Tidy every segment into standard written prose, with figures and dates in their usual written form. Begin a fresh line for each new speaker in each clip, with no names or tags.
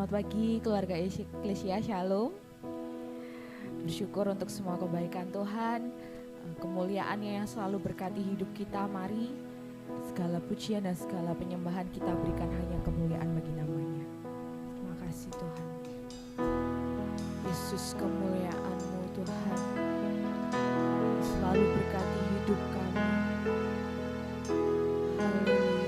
Selamat pagi keluarga Eklesia, Shalom. Bersyukur untuk semua kebaikan Tuhan, kemuliaannya yang selalu berkati hidup kita. Mari segala pujian dan segala penyembahan kita berikan hanya kemuliaan bagi namanya. Terima kasih Tuhan. Yesus, kemuliaan-Mu Tuhan selalu berkati hidup kami. Haleluya.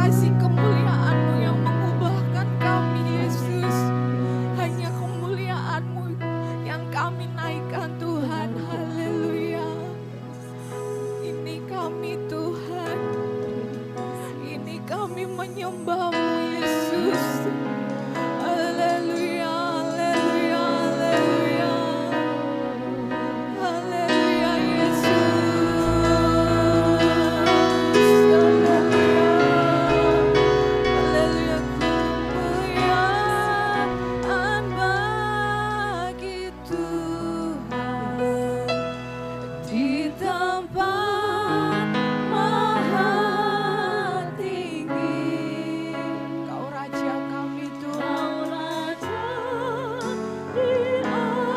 kasih kemuliaan-Mu yang mengubahkan kami, Yesus. Hanya kemuliaan-Mu yang kami naikkan, Tuhan. Haleluya. Ini kami, Tuhan. Ini kami menyembah-Mu, Yesus. Haleluya, haleluya, haleluya. Haleluya, Yesus. Haleluya. Haleluya, kemuliaan bagi Tuhan di tempat maha tinggi. Kau Raja kami, Tuhan.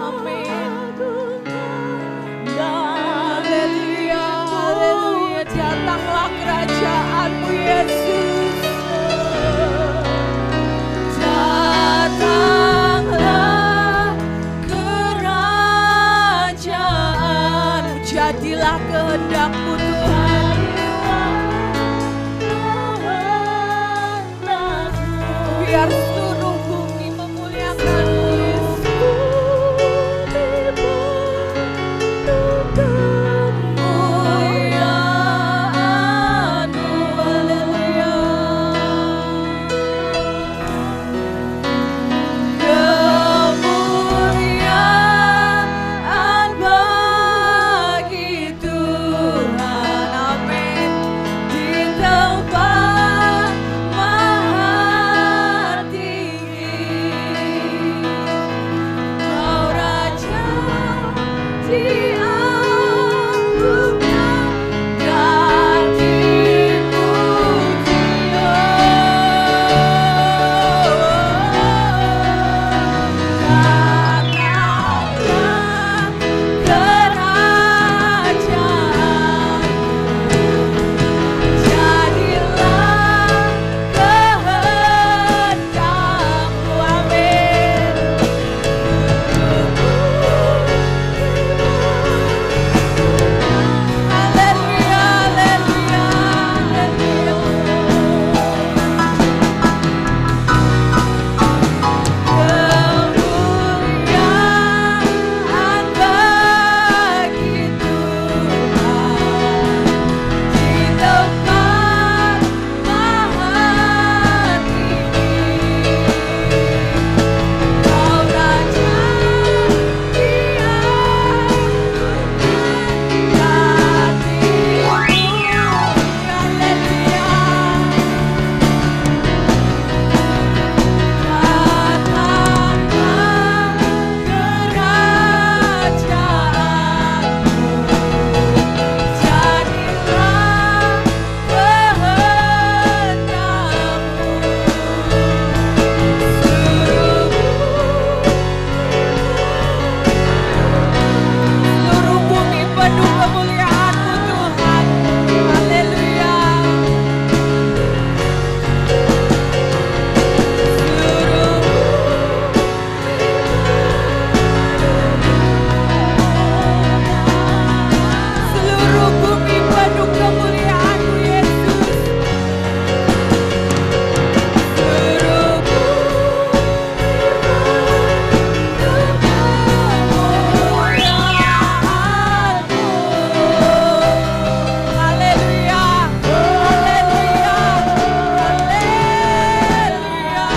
Amin. Haleluya, haleluya. Datanglah kerajaan-Mu, Yesus. Datanglah kerajaan. Jadilah kehendak-Mu, Tuhan. Biar seluruh bumi memuliakan-Mu, Yesus. Kemuliaan-Mu, haleluya. Kemuliaan bagi Tuhan, amin. Di tempat maha tinggi, Kau Raja diagungkan dan dipuji. Datanglah kerajaan, jadilah kehendak-Mu, amin. Haleluya, haleluya, kemuliaan bagi Tuhan di tempat maha tinggi. Kau Raja diagungkan dan dipuji. Haleluya. Datanglah kerajaan-Mu, jadilah kehendak-Mu. Seluruh bumi penuh kemuliaan-Mu, Tuhan. Haleluya. Seluruh bumi penuh kemuliaan-Mu, Yesus. Seluruh bumi penuh kemuliaan-Mu. Haleluya, haleluya, haleluya.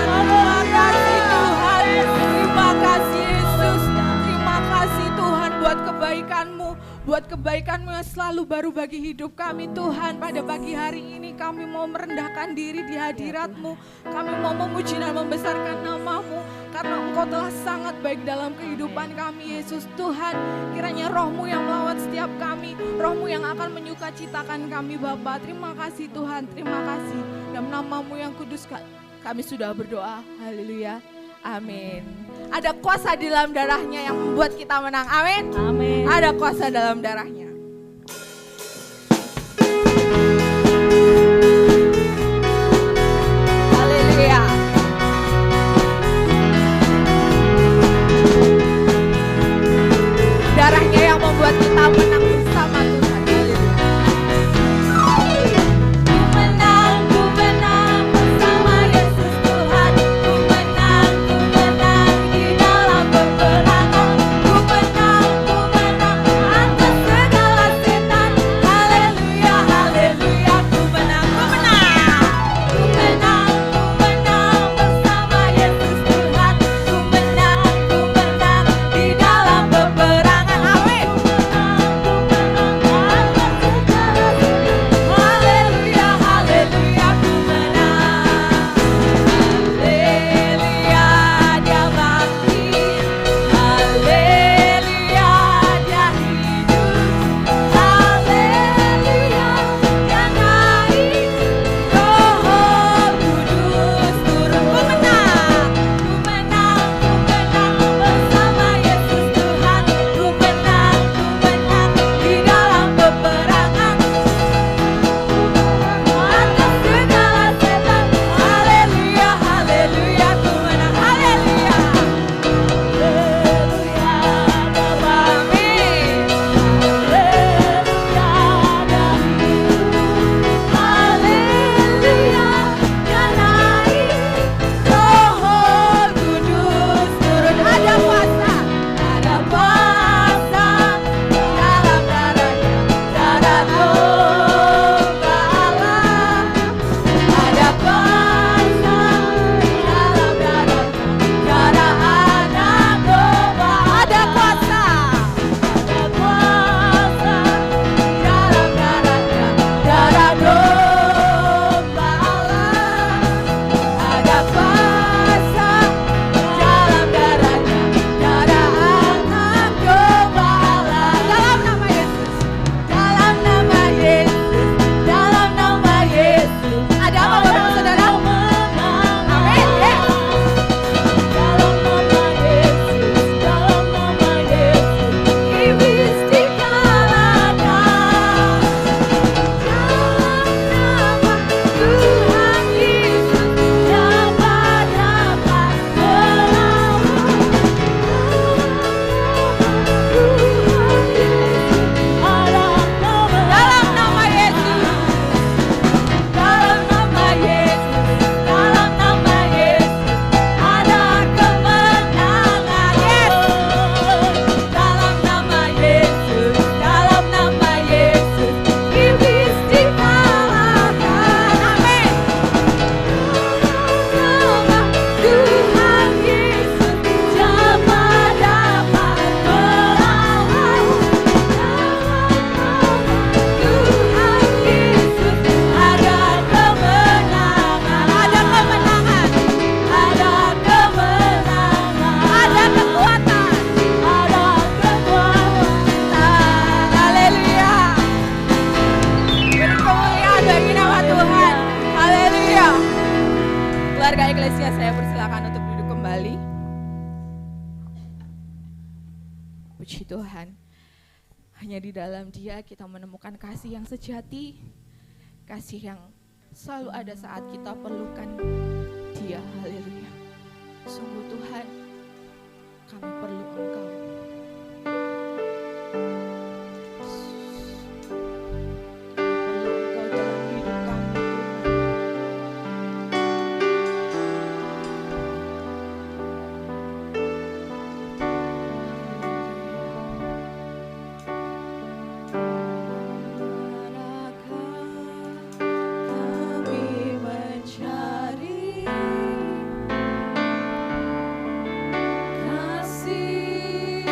Terima kasih Tuhan, terima kasih Yesus, terima kasih Tuhan buat kebaikan-Mu, buat kebaikan-Mu yang selalu baru bagi hidup kami, Tuhan. Pada pagi hari ini kami mau merendahkan diri di hadirat-Mu, kami mau memuji dan membesarkan nama-Mu, karena Engkau telah sangat baik dalam kehidupan kami, Yesus. Tuhan, kiranya Roh-Mu yang melawat setiap kami, Roh-Mu yang akan menyukacitakan kami, Bapa. Terima kasih Tuhan, terima kasih. Dalam nama-Mu yang kudus kami sudah berdoa, haleluya, amin. Ada kuasa di dalam darahnya yang membuat kita menang, amin.
Amin.
Ada kuasa dalam darahnya. Haleluya. Darahnya yang membuat kita menang bersama Tuhan. Haleluya. Menang Gracia, saya persilakan untuk duduk kembali. Puji Tuhan, hanya di dalam Dia kita menemukan kasih yang sejati, kasih yang selalu ada saat kita perlukan Dia. Haleluya. Sungguh Tuhan, kami perlu Engkau.
Kasih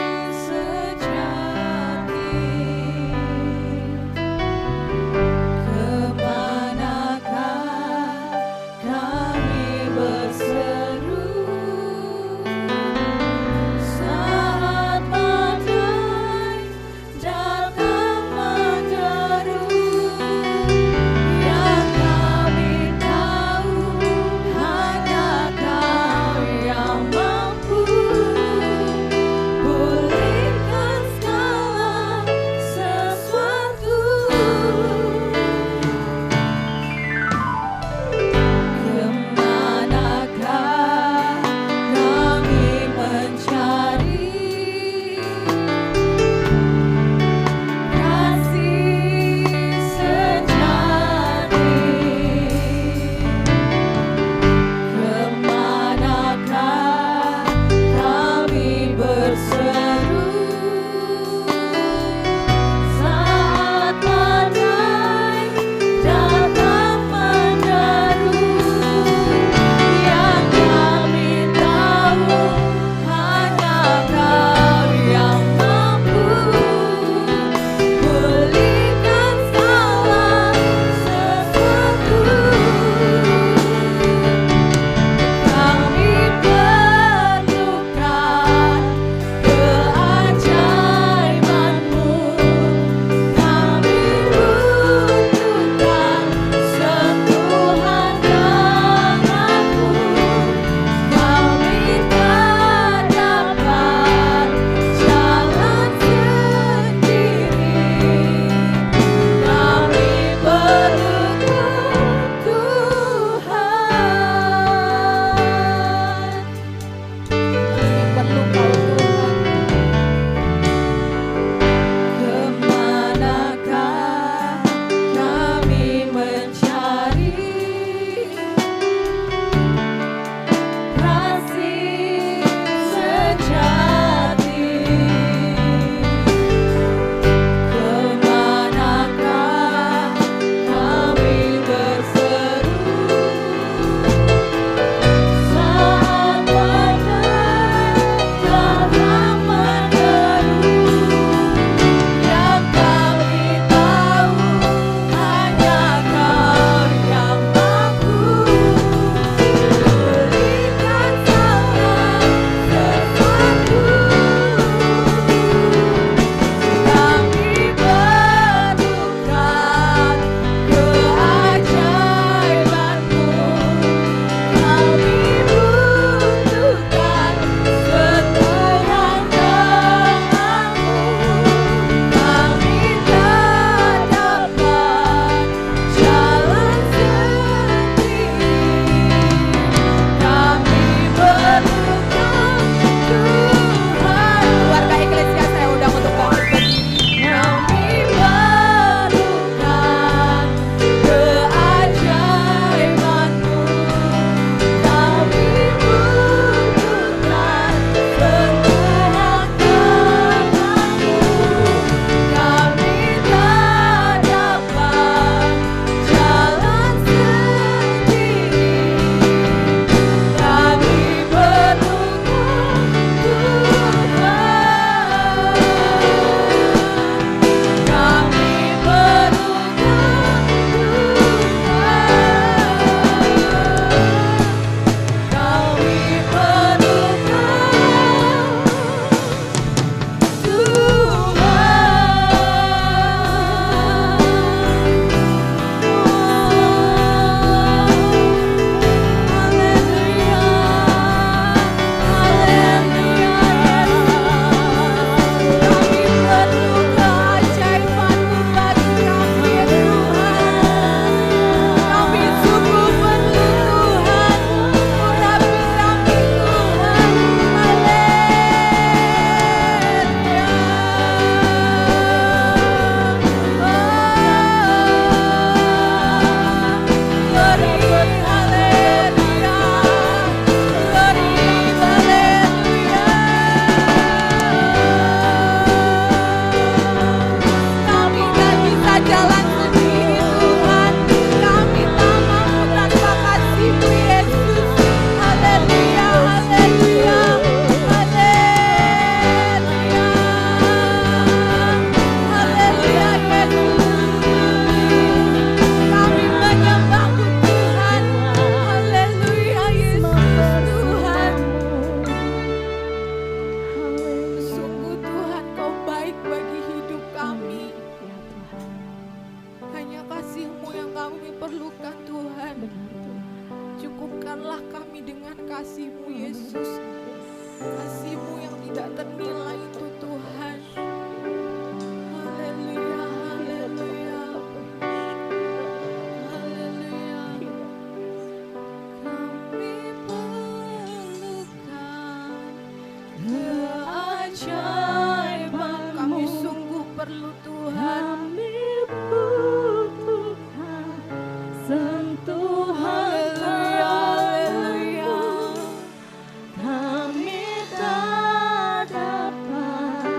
kami perlukan Tuhan. Cukupkanlah kami dengan kasih-Mu Yesus, kasih-Mu yang tidak ternilai itu Tuhan. Haleluya, haleluya, haleluya. Kami perlukan keajaiban, kami sungguh perlu Tuhan.
Kami butuhkan sentuhan tangan-Mu. Kami tak dapat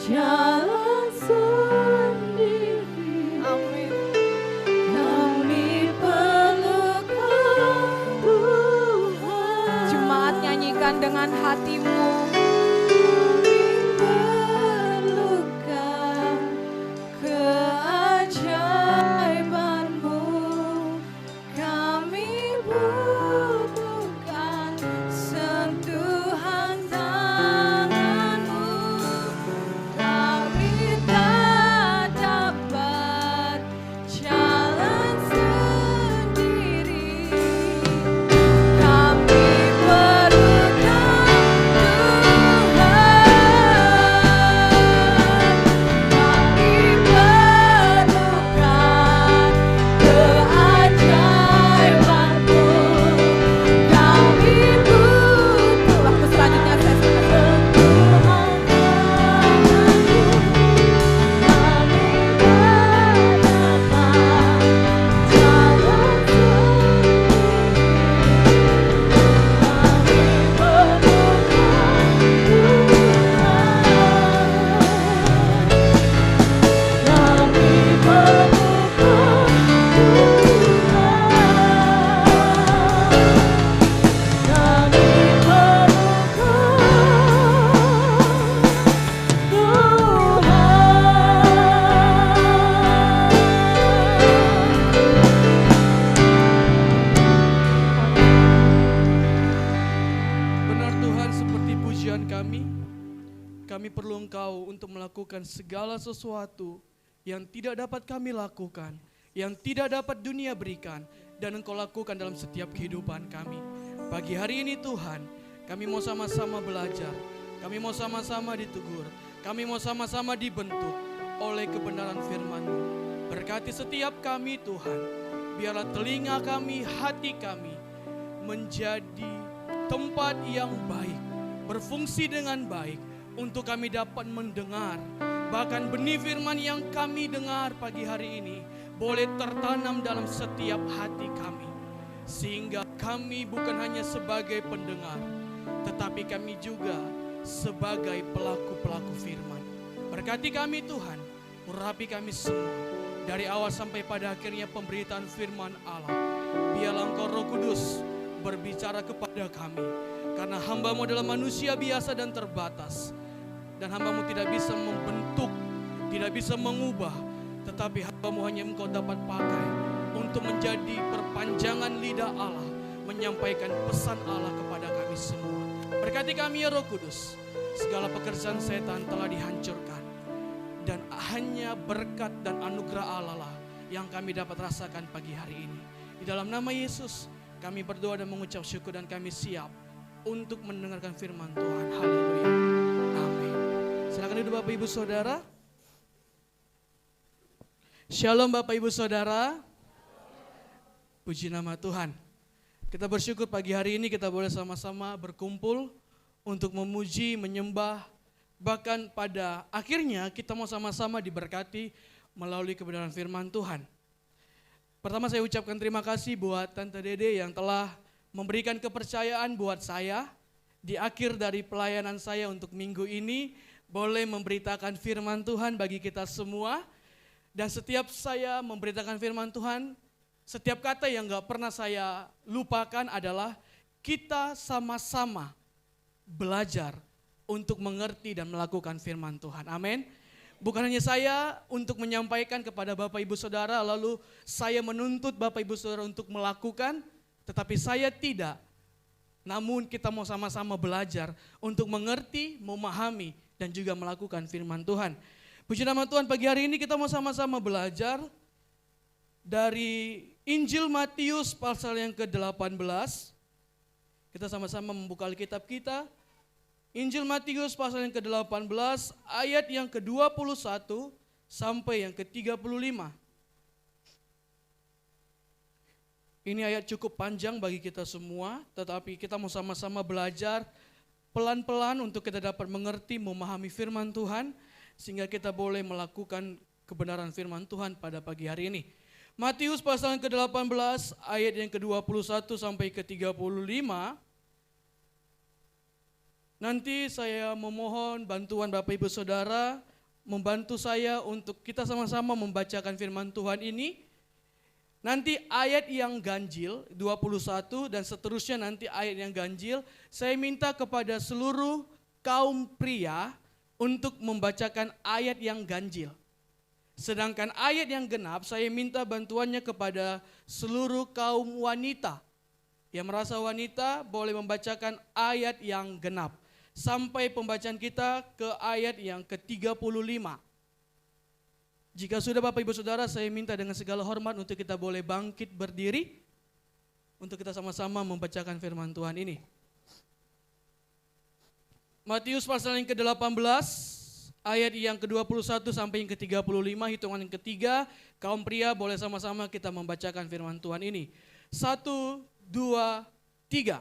jalan sendiri.
Amin.
Kami perlukan Tuhan.
Jemaat, nyanyikan dengan hatimu.
Perlukan keajaiban-Mu. Kami butuhkan sentuhan tangan-Mu. Kami tak dapat jalan sendiri. Kami perlukan
Kami perlu Engkau untuk melakukan segala sesuatu yang tidak dapat kami lakukan, yang tidak dapat dunia berikan, dan Engkau lakukan dalam setiap kehidupan kami. Pagi hari ini Tuhan, kami mau sama-sama belajar, kami mau sama-sama ditegur, kami mau sama-sama dibentuk oleh kebenaran firman-Mu. Berkati setiap kami Tuhan, biarlah telinga kami, hati kami menjadi tempat yang baik, berfungsi dengan baik, untuk kami dapat mendengar. Bahkan benih firman yang kami dengar pagi hari ini boleh tertanam dalam setiap hati kami, sehingga kami bukan hanya sebagai pendengar, tetapi kami juga sebagai pelaku-pelaku firman. Berkati kami Tuhan, urapi kami semua dari awal sampai pada akhirnya pemberitaan firman Allah. Biarlah Engkau Roh Kudus berbicara kepada kami, karena hamba-Mu adalah manusia biasa dan terbatas, dan hamba-Mu tidak bisa membentuk, tidak bisa mengubah, tetapi hamba-Mu hanya Engkau dapat pakai untuk menjadi perpanjangan lidah Allah, menyampaikan pesan Allah kepada kami semua. Berkati kami ya Roh Kudus, segala pekerjaan setan telah dihancurkan, dan hanya berkat dan anugerah Allah lah yang kami dapat rasakan pagi hari ini. Di dalam nama Yesus kami berdoa dan mengucap syukur, dan kami siap untuk mendengarkan firman Tuhan. Haleluya. Amin. Silakan duduk Bapak Ibu Saudara. Shalom Bapak Ibu Saudara. Puji nama Tuhan. Kita bersyukur pagi hari ini kita boleh sama-sama berkumpul untuk memuji, menyembah. Bahkan pada akhirnya kita mau sama-sama diberkati melalui kebenaran firman Tuhan. Pertama saya ucapkan terima kasih buat Tante Dede yang telah memberikan kepercayaan buat saya di akhir dari pelayanan saya untuk minggu ini boleh memberitakan firman Tuhan bagi kita semua. Dan setiap saya memberitakan firman Tuhan, setiap kata yang gak pernah saya lupakan adalah kita sama-sama belajar untuk mengerti dan melakukan firman Tuhan. Amin. Bukan hanya saya untuk menyampaikan kepada Bapak Ibu Saudara, lalu saya menuntut Bapak Ibu Saudara untuk melakukan, tetapi saya tidak. Namun kita mau sama-sama belajar untuk mengerti, memahami, dan juga melakukan firman Tuhan. Puji nama Tuhan, pagi hari ini kita mau sama-sama belajar dari Injil Matius pasal yang ke-18. Kita sama-sama membuka Alkitab kita. Injil Matius pasal yang ke-18 ayat yang ke-21 sampai yang ke-35. Ini ayat cukup panjang bagi kita semua, tetapi kita mau sama-sama belajar pelan-pelan untuk kita dapat mengerti, memahami firman Tuhan, sehingga kita boleh melakukan kebenaran firman Tuhan pada pagi hari ini. Matius pasal yang ke-18 ayat yang ke-21 sampai ke-35. Nanti saya memohon bantuan Bapak Ibu Saudara membantu saya untuk kita sama-sama membacakan firman Tuhan ini. Nanti ayat yang ganjil 21 dan seterusnya nanti ayat yang ganjil, saya minta kepada seluruh kaum pria untuk membacakan ayat yang ganjil. Sedangkan ayat yang genap saya minta bantuannya kepada seluruh kaum wanita. Yang merasa wanita boleh membacakan ayat yang genap. Sampai pembacaan kita ke ayat yang ke-35. Jika sudah Bapak Ibu Saudara, saya minta dengan segala hormat untuk kita boleh bangkit berdiri untuk kita sama-sama membacakan firman Tuhan ini. Matius pasal yang ke-18 ayat yang ke-21 sampai yang ke-35, hitungan yang ketiga, kaum pria boleh sama-sama kita membacakan firman Tuhan ini. 1, 2, 3.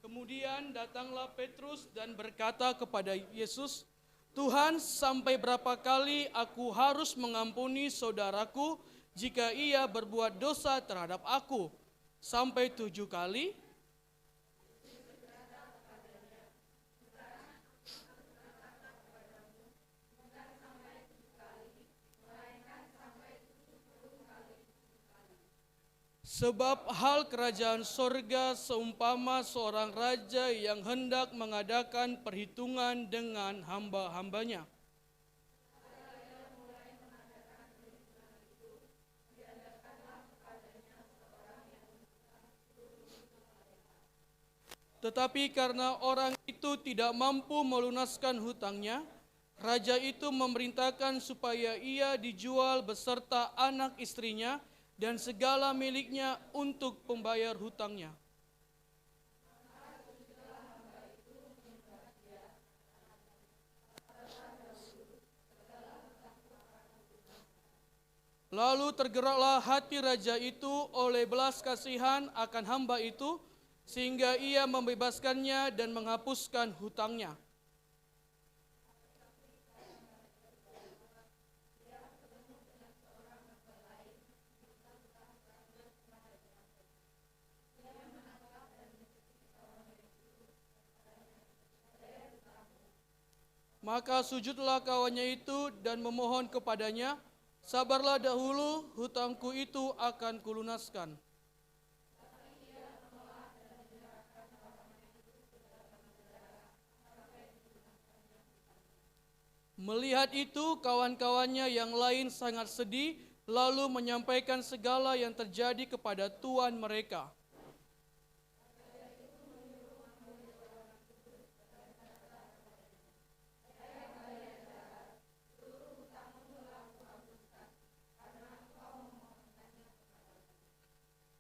Kemudian datanglah Petrus dan berkata kepada Yesus, Tuhan, sampai berapa kali aku harus mengampuni saudaraku jika ia berbuat dosa terhadap aku? Sampai 7 kali? Sebab hal kerajaan sorga seumpama seorang raja yang hendak mengadakan perhitungan dengan hamba-hambanya. Tetapi karena orang itu tidak mampu melunaskan hutangnya, raja itu memerintahkan supaya ia dijual beserta anak istrinya dan segala miliknya untuk pembayar hutangnya. Lalu tergeraklah hati raja itu oleh belas kasihan akan hamba itu, sehingga ia membebaskannya dan menghapuskan hutangnya. Maka sujudlah kawannya itu dan memohon kepadanya, sabarlah dahulu, hutangku itu akan kulunaskan. Melihat itu, kawan-kawannya yang lain sangat sedih, lalu menyampaikan segala yang terjadi kepada tuan mereka.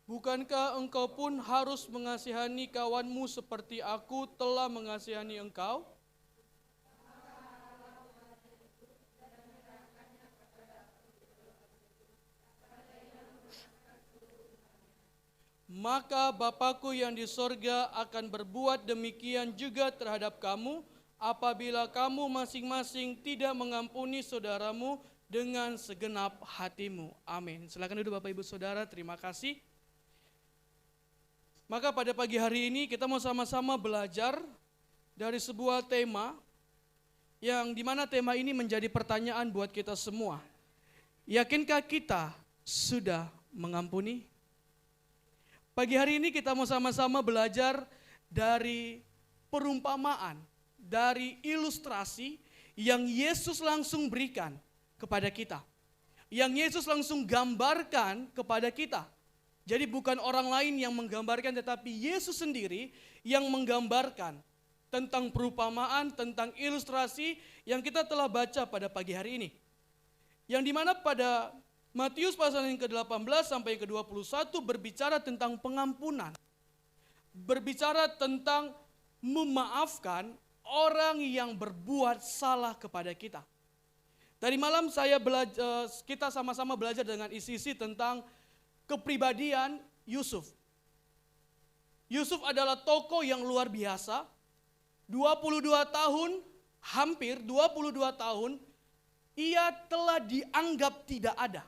Bukankah engkau pun harus mengasihani kawanmu seperti aku telah mengasihani engkau? Maka Bapakku yang di sorga akan berbuat demikian juga terhadap kamu, apabila kamu masing-masing tidak mengampuni saudaramu dengan segenap hatimu. Amin. Silakan duduk Bapak Ibu Saudara, terima kasih. Maka pada pagi hari ini kita mau sama-sama belajar dari sebuah tema yang dimana tema ini menjadi pertanyaan buat kita semua. Yakinkah kita sudah mengampuni? Pagi hari ini kita mau sama-sama belajar dari perumpamaan, dari ilustrasi yang Yesus langsung berikan kepada kita. Yang Yesus langsung gambarkan kepada kita. Jadi bukan orang lain yang menggambarkan, tetapi Yesus sendiri yang menggambarkan tentang perumpamaan, tentang ilustrasi yang kita telah baca pada pagi hari ini. Yang dimana pada Matius pasal yang ke-18 sampai yang ke-21 berbicara tentang pengampunan. Berbicara tentang memaafkan orang yang berbuat salah kepada kita. Tadi malam kita sama-sama belajar dengan isi-isi tentang kepribadian Yusuf. Yusuf adalah tokoh yang luar biasa. 22 tahun, hampir 22 tahun, ia telah dianggap tidak ada.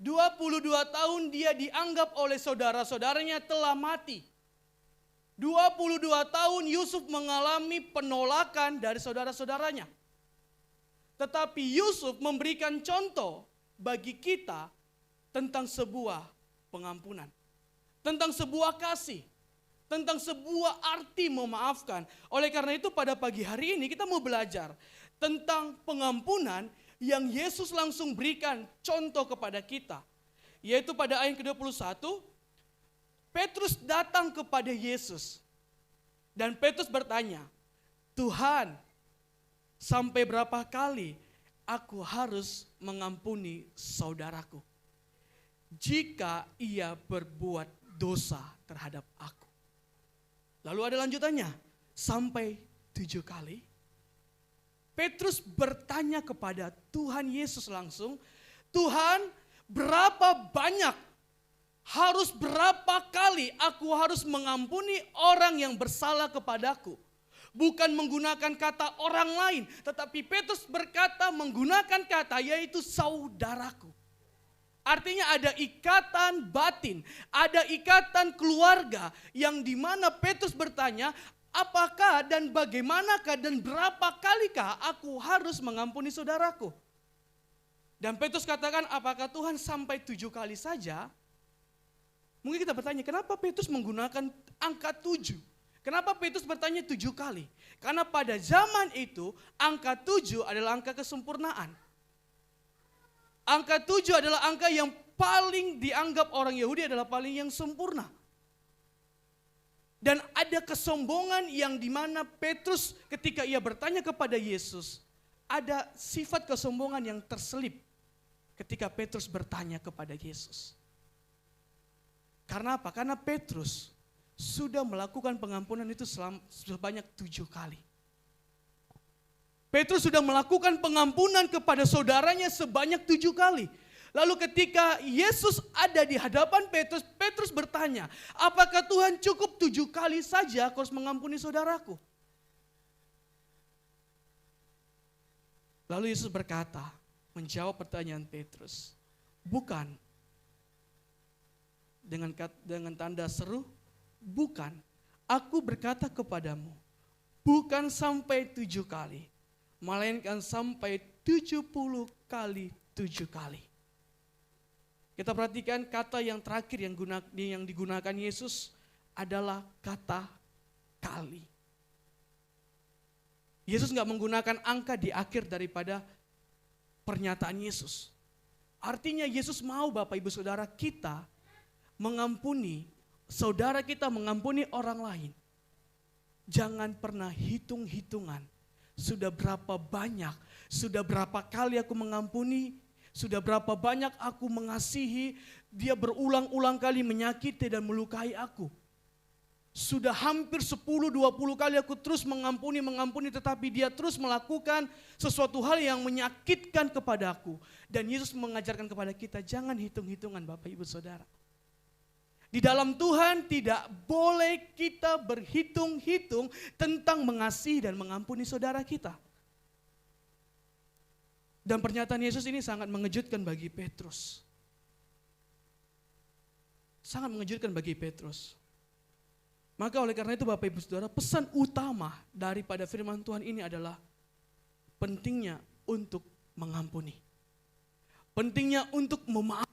22 tahun dia dianggap oleh saudara-saudaranya telah mati. 22 tahun Yusuf mengalami penolakan dari saudara-saudaranya. Tetapi Yusuf memberikan contoh bagi kita tentang sebuah pengampunan. Tentang sebuah kasih. Tentang sebuah arti memaafkan. Oleh karena itu pada pagi hari ini kita mau belajar tentang pengampunan yang Yesus langsung berikan contoh kepada kita. Yaitu pada ayat ke-21, Petrus datang kepada Yesus. Dan Petrus bertanya, Tuhan, sampai berapa kali aku harus mengampuni saudaraku jika ia berbuat dosa terhadap aku? Lalu ada lanjutannya, sampai 7 kali. Petrus bertanya kepada Tuhan Yesus langsung, Tuhan, berapa banyak, harus berapa kali aku harus mengampuni orang yang bersalah kepadaku? Bukan menggunakan kata orang lain, tetapi Petrus berkata menggunakan kata yaitu saudaraku. Artinya ada ikatan batin, ada ikatan keluarga yang dimana Petrus bertanya, apakah dan bagaimanakah dan berapa kalikah aku harus mengampuni saudaraku? Dan Petrus katakan, apakah Tuhan sampai 7 kali saja? Mungkin kita bertanya, kenapa Petrus menggunakan angka 7? Kenapa Petrus bertanya 7 kali? Karena pada zaman itu angka 7 adalah angka kesempurnaan. Angka 7 adalah angka yang paling dianggap orang Yahudi adalah paling yang sempurna. Dan ada kesombongan yang dimana Petrus ketika ia bertanya kepada Yesus, ada sifat kesombongan yang terselip ketika Petrus bertanya kepada Yesus. Karena apa? Karena Petrus sudah melakukan pengampunan itu sebanyak 7 kali. Petrus sudah melakukan pengampunan kepada saudaranya sebanyak 7 kali. Lalu ketika Yesus ada di hadapan Petrus, Petrus bertanya, apakah Tuhan cukup 7 kali saja aku harus mengampuni saudaraku? Lalu Yesus berkata, menjawab pertanyaan Petrus, bukan. Dengan tanda seru, bukan. Aku berkata kepadamu, bukan sampai 7 kali. Melainkan sampai 70 kali 7 kali. Kita perhatikan kata yang terakhir yang digunakan Yesus adalah kata kali. Yesus nggak menggunakan angka di akhir daripada pernyataan Yesus. Artinya Yesus mau Bapak Ibu Saudara kita mengampuni, saudara kita mengampuni orang lain. Jangan pernah hitung-hitungan. Sudah berapa banyak, sudah berapa kali aku mengampuni, sudah berapa banyak aku mengasihi, dia berulang-ulang kali menyakiti dan melukai aku. Sudah hampir 10-20 kali aku terus mengampuni, tetapi dia terus melakukan sesuatu hal yang menyakitkan kepadaku. Dan Yesus mengajarkan kepada kita, jangan hitung-hitungan Bapak Ibu Saudara. Di dalam Tuhan tidak boleh kita berhitung-hitung tentang mengasihi dan mengampuni saudara kita. Dan pernyataan Yesus ini sangat mengejutkan bagi Petrus. Sangat mengejutkan bagi Petrus. Maka oleh karena itu Bapak Ibu Saudara, pesan utama daripada firman Tuhan ini adalah pentingnya untuk mengampuni. Pentingnya untuk memaafkan.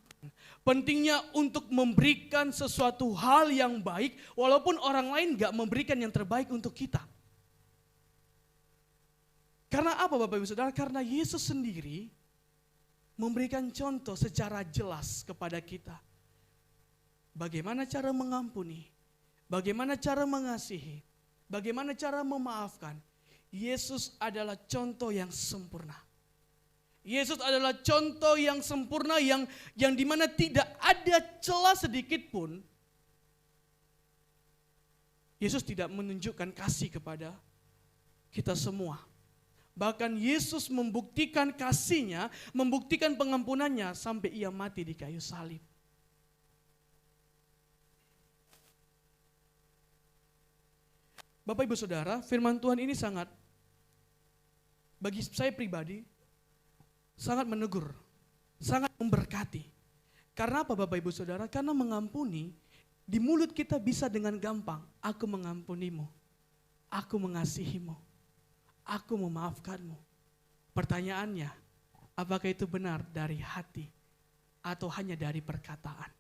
Pentingnya untuk memberikan sesuatu hal yang baik walaupun orang lain gak memberikan yang terbaik untuk kita. Karena apa Bapak Ibu Saudara? Karena Yesus sendiri memberikan contoh secara jelas kepada kita. Bagaimana cara mengampuni, bagaimana cara mengasihi, bagaimana cara memaafkan. Yesus adalah contoh yang sempurna. Yesus adalah contoh yang sempurna yang dimana tidak ada celah sedikit pun. Yesus tidak menunjukkan kasih kepada kita semua. Bahkan Yesus membuktikan kasihnya, membuktikan pengampunannya sampai ia mati di kayu salib. Bapak Ibu Saudara, firman Tuhan ini sangat, bagi saya pribadi, sangat menegur, sangat memberkati. Karena apa Bapak Ibu Saudara? Karena mengampuni, di mulut kita bisa dengan gampang, aku mengampunimu, aku mengasihimu, aku memaafkanmu. Pertanyaannya, apakah itu benar dari hati atau hanya dari perkataan?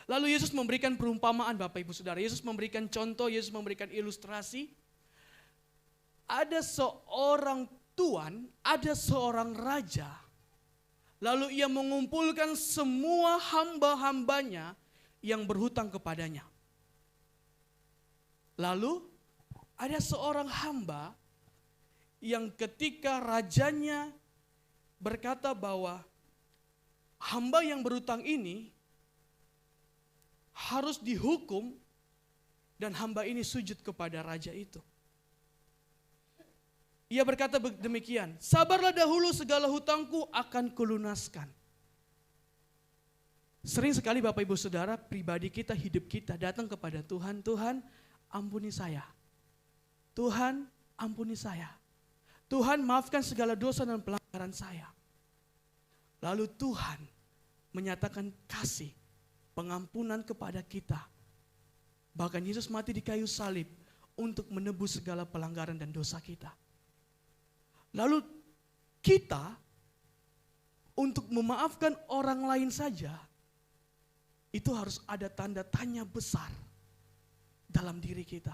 Lalu Yesus memberikan perumpamaan Bapak Ibu Saudara. Yesus memberikan contoh, Yesus memberikan ilustrasi. Ada seorang tuan, ada seorang raja. Lalu ia mengumpulkan semua hamba-hambanya yang berhutang kepadanya. Lalu ada seorang hamba yang ketika rajanya berkata bahwa hamba yang berhutang ini harus dihukum dan hamba ini sujud kepada raja itu. Ia berkata demikian, sabarlah dahulu segala hutangku akan kulunaskan. Sering sekali Bapak Ibu Saudara, pribadi kita, hidup kita datang kepada Tuhan, Tuhan ampuni saya. Tuhan ampuni saya. Tuhan maafkan segala dosa dan pelanggaran saya. Lalu Tuhan menyatakan kasih, pengampunan kepada kita. Bahkan Yesus mati di kayu salib untuk menebus segala pelanggaran dan dosa kita. Lalu kita untuk memaafkan orang lain saja, itu harus ada tanda tanya besar dalam diri kita.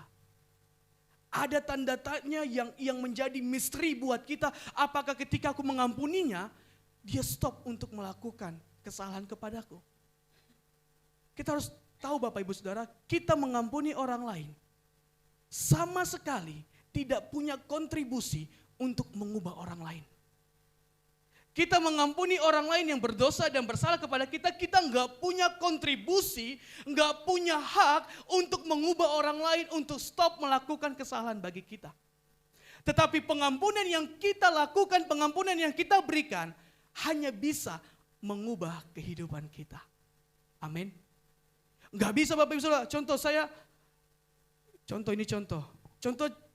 Ada tanda tanya yang menjadi misteri buat kita. Apakah ketika aku mengampuninya, dia stop untuk melakukan kesalahan kepadaku? Kita harus tahu Bapak Ibu Saudara, kita mengampuni orang lain sama sekali tidak punya kontribusi untuk mengubah orang lain. Kita mengampuni orang lain yang berdosa dan bersalah kepada kita, kita nggak punya kontribusi, nggak punya hak untuk mengubah orang lain untuk stop melakukan kesalahan bagi kita. Tetapi pengampunan yang kita lakukan, pengampunan yang kita berikan, hanya bisa mengubah kehidupan kita. Amin. Nggak bisa Bapak Ibu Saudara, contoh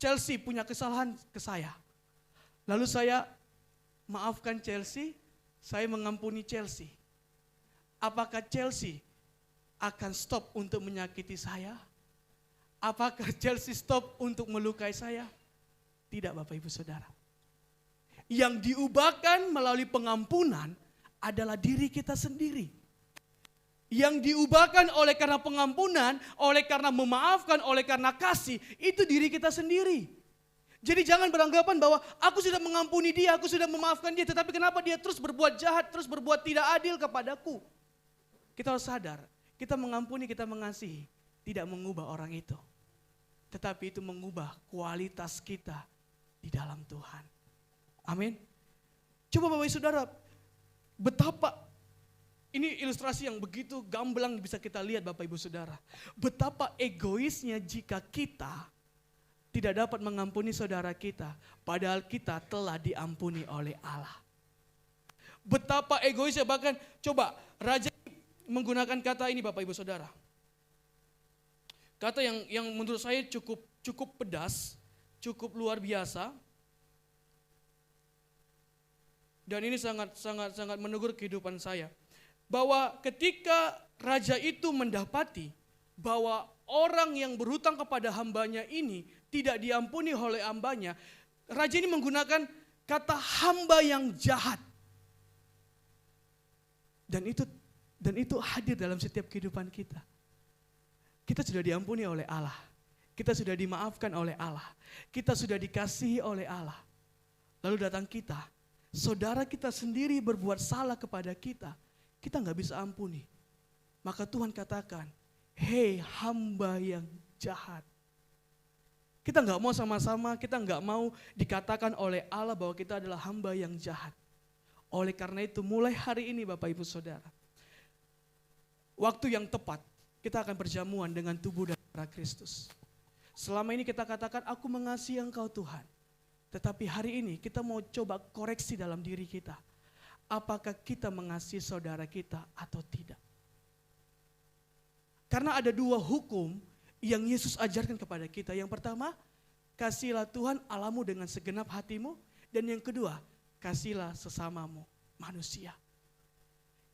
Chelsea punya kesalahan ke saya. Lalu saya maafkan Chelsea, saya mengampuni Chelsea. Apakah Chelsea akan stop untuk menyakiti saya? Apakah Chelsea stop untuk melukai saya? Tidak Bapak Ibu Saudara. Yang diubahkan melalui pengampunan adalah diri kita sendiri. Yang diubahkan oleh karena pengampunan, oleh karena memaafkan, oleh karena kasih, itu diri kita sendiri. Jadi jangan beranggapan bahwa aku sudah mengampuni dia, aku sudah memaafkan dia, tetapi kenapa dia terus berbuat jahat, terus berbuat tidak adil kepadaku. Kita harus sadar, kita mengampuni, kita mengasihi, tidak mengubah orang itu. Tetapi itu mengubah kualitas kita di dalam Tuhan. Amin. Coba Bapak Ibu Saudara, betapa ini ilustrasi yang begitu gamblang bisa kita lihat Bapak Ibu Saudara. Betapa egoisnya jika kita tidak dapat mengampuni saudara kita, padahal kita telah diampuni oleh Allah. Betapa egoisnya, bahkan coba raja menggunakan kata ini Bapak Ibu Saudara. Kata yang menurut saya cukup pedas, cukup luar biasa. Dan ini sangat menegur kehidupan saya. Bahwa ketika raja itu mendapati bahwa orang yang berhutang kepada hambanya ini tidak diampuni oleh hambanya, raja ini menggunakan kata hamba yang jahat. Dan itu hadir dalam setiap kehidupan kita. Kita sudah diampuni oleh Allah. Kita sudah dimaafkan oleh Allah. Kita sudah dikasihi oleh Allah. Lalu datang kita, saudara kita sendiri berbuat salah kepada kita. Kita nggak bisa ampuni. Maka Tuhan katakan, hei hamba yang jahat. Kita nggak mau sama-sama, kita nggak mau dikatakan oleh Allah bahwa kita adalah hamba yang jahat. Oleh karena itu mulai hari ini Bapak Ibu Saudara, waktu yang tepat kita akan berjamuan dengan tubuh dan darah Kristus. Selama ini kita katakan aku mengasihi Engkau Tuhan. Tetapi hari ini kita mau coba koreksi dalam diri kita. Apakah kita mengasihi saudara kita atau tidak? Karena ada dua hukum yang Yesus ajarkan kepada kita. Yang pertama, kasihilah Tuhan Allahmu dengan segenap hatimu. Dan yang kedua, kasihilah sesamamu manusia.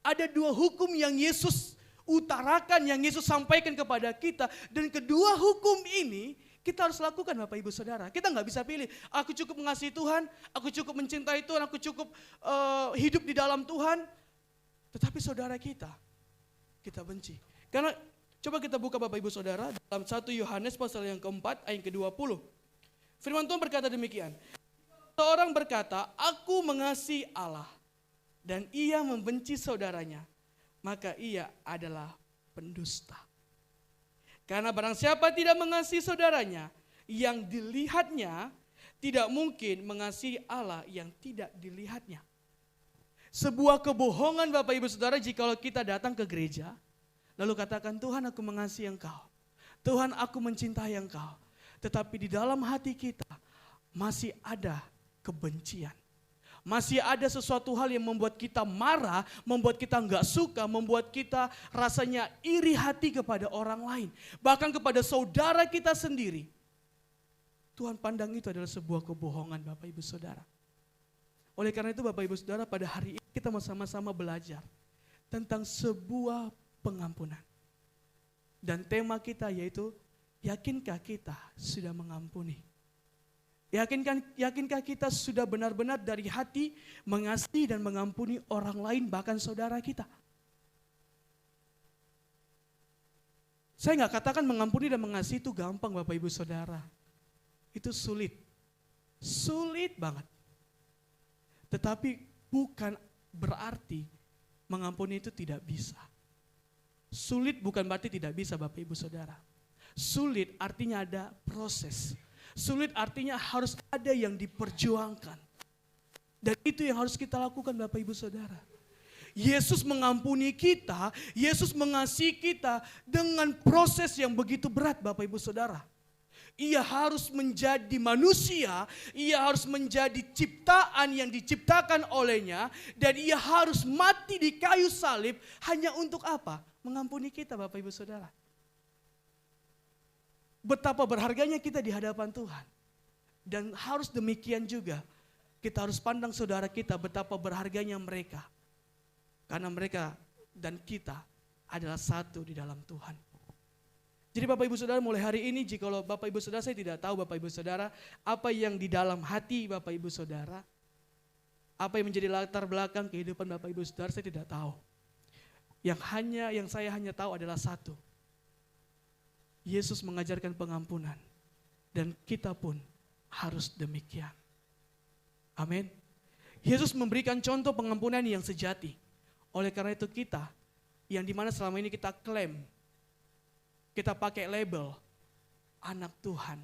Ada dua hukum yang Yesus utarakan, yang Yesus sampaikan kepada kita. Dan kedua hukum ini kita harus lakukan Bapak Ibu Saudara. Kita nggak bisa pilih, aku cukup mengasihi Tuhan, aku cukup mencintai Tuhan, aku cukup hidup di dalam Tuhan. Tetapi saudara kita benci. Karena coba kita buka Bapak Ibu Saudara dalam 1 Yohanes pasal yang keempat ayat ke-20. Firman Tuhan berkata demikian. Seorang berkata, aku mengasihi Allah dan ia membenci saudaranya, maka ia adalah pendusta. Karena barang siapa tidak mengasihi saudaranya yang dilihatnya, tidak mungkin mengasihi Allah yang tidak dilihatnya. Sebuah kebohongan Bapak Ibu Saudara jikalau kita datang ke gereja, lalu katakan Tuhan aku mengasihi Engkau, Tuhan aku mencintai Engkau. Tetapi di dalam hati kita masih ada kebencian. Masih ada sesuatu hal yang membuat kita marah, membuat kita enggak suka, membuat kita rasanya iri hati kepada orang lain. Bahkan kepada saudara kita sendiri. Tuhan pandang itu adalah sebuah kebohongan Bapak Ibu Saudara. Oleh karena itu Bapak Ibu Saudara pada hari ini kita mau sama-sama belajar tentang sebuah pengampunan. Dan tema kita yaitu, yakinkah kita sudah mengampuni? Yakinkah kita sudah benar-benar dari hati mengasihi dan mengampuni orang lain bahkan saudara kita? Saya nggak katakan mengampuni dan mengasihi itu gampang Bapak Ibu Saudara. Itu sulit. Sulit banget. Tetapi bukan berarti mengampuni itu tidak bisa. Sulit bukan berarti tidak bisa Bapak Ibu Saudara. Sulit artinya ada proses. Sulit artinya harus ada yang diperjuangkan. Dan itu yang harus kita lakukan Bapak Ibu Saudara. Yesus mengampuni kita, Yesus mengasihi kita dengan proses yang begitu berat Bapak Ibu Saudara. Ia harus menjadi manusia, ia harus menjadi ciptaan yang diciptakan olehnya. Dan ia harus mati di kayu salib hanya untuk apa? Mengampuni kita Bapak Ibu Saudara. Betapa berharganya kita di hadapan Tuhan. Dan harus demikian juga kita harus pandang saudara kita betapa berharganya mereka. Karena mereka dan kita adalah satu di dalam Tuhan. Jadi Bapak Ibu Saudara mulai hari ini jikalau Bapak Ibu Saudara, saya tidak tahu Bapak Ibu Saudara apa yang di dalam hati Bapak Ibu Saudara. Apa yang menjadi latar belakang kehidupan Bapak Ibu Saudara saya tidak tahu. Yang saya hanya tahu adalah satu. Yesus mengajarkan pengampunan dan kita pun harus demikian. Amin. Yesus memberikan contoh pengampunan yang sejati. Oleh karena itu kita, yang dimana selama ini kita klaim, kita pakai label anak Tuhan,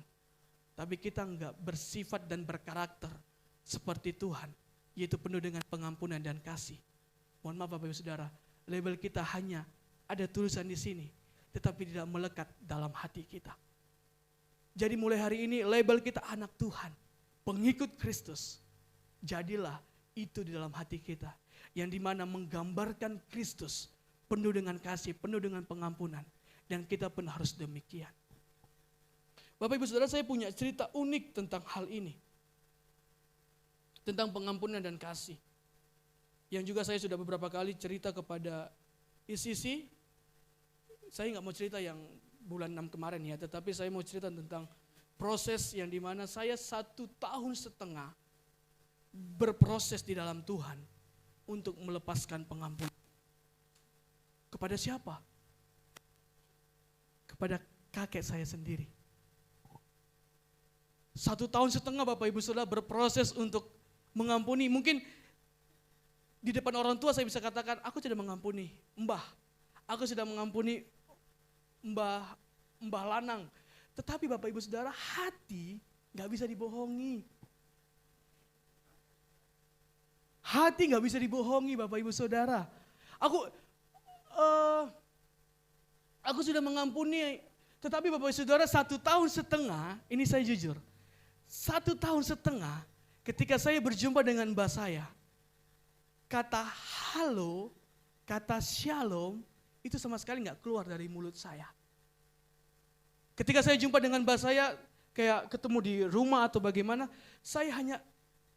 tapi kita enggak bersifat dan berkarakter seperti Tuhan, yaitu penuh dengan pengampunan dan kasih. Mohon maaf Bapak Ibu Saudara, label kita hanya ada tulisan di sini, tetapi tidak melekat dalam hati kita. Jadi mulai hari ini label kita anak Tuhan, pengikut Kristus. Jadilah itu di dalam hati kita, yang dimana menggambarkan Kristus, penuh dengan kasih, penuh dengan pengampunan. Dan kita pun harus demikian. Bapak Ibu Saudara, saya punya cerita unik tentang hal ini. Tentang pengampunan dan kasih. Yang juga saya sudah beberapa kali cerita kepada ICC. Saya nggak mau cerita yang bulan 6 kemarin ya, tetapi saya mau cerita tentang proses yang dimana saya 1,5 tahun berproses di dalam Tuhan untuk melepaskan pengampunan. Kepada siapa? Kepada kakek saya sendiri. 1,5 tahun Bapak Ibu Saudara berproses untuk mengampuni. Mungkin di depan orang tua saya bisa katakan, aku sudah mengampuni Mbah. Aku sudah mengampuni Mbah Lanang. Tetapi Bapak Ibu Saudara, hati gak bisa dibohongi. Hati nggak bisa dibohongi Bapak Ibu Saudara. Aku sudah mengampuni, tetapi Bapak Ibu Saudara 1,5 tahun, ini saya jujur. 1,5 tahun ketika saya berjumpa dengan mbah saya, kata halo, kata shalom itu sama sekali nggak keluar dari mulut saya. Ketika saya jumpa dengan mbah saya, kayak ketemu di rumah atau bagaimana, saya hanya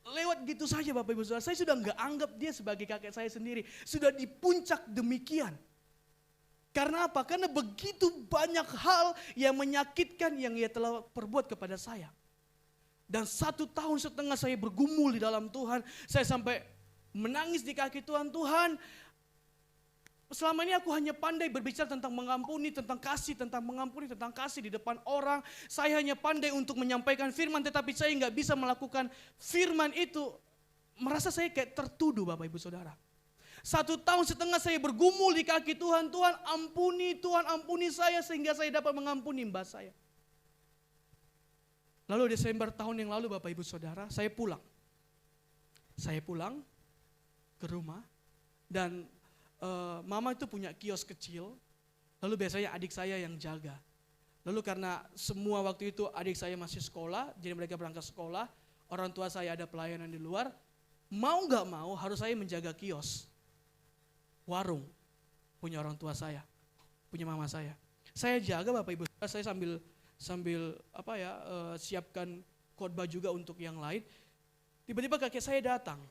lewat gitu saja Bapak Ibu Saudara. Saya sudah nggak anggap dia sebagai kakek saya sendiri. Sudah di puncak demikian. Karena apa? Karena begitu banyak hal yang menyakitkan yang ia telah perbuat kepada saya. Dan 1,5 tahun saya bergumul di dalam Tuhan. Saya sampai menangis di kaki Tuhan. Tuhan, selama ini aku hanya pandai berbicara tentang mengampuni, tentang kasih, tentang mengampuni, tentang kasih di depan orang. Saya hanya pandai untuk menyampaikan firman, tetapi saya nggak bisa melakukan firman itu. Merasa saya kayak tertuduh Bapak Ibu Saudara. 1,5 tahun saya bergumul di kaki Tuhan. Tuhan ampuni saya sehingga saya dapat mengampuni mbah saya. Lalu Desember tahun yang lalu Bapak Ibu Saudara, saya pulang. Saya pulang ke rumah dan mama itu punya kios kecil, lalu biasanya adik saya yang jaga. Lalu karena semua waktu itu adik saya masih sekolah, jadi mereka berangkat sekolah, orang tua saya ada pelayanan di luar, mau gak mau harus saya menjaga kios, warung, punya orang tua saya, punya mama saya. Saya jaga Bapak Ibu, saya sambil siapkan khotbah juga untuk yang lain. Tiba-tiba kakek saya datang,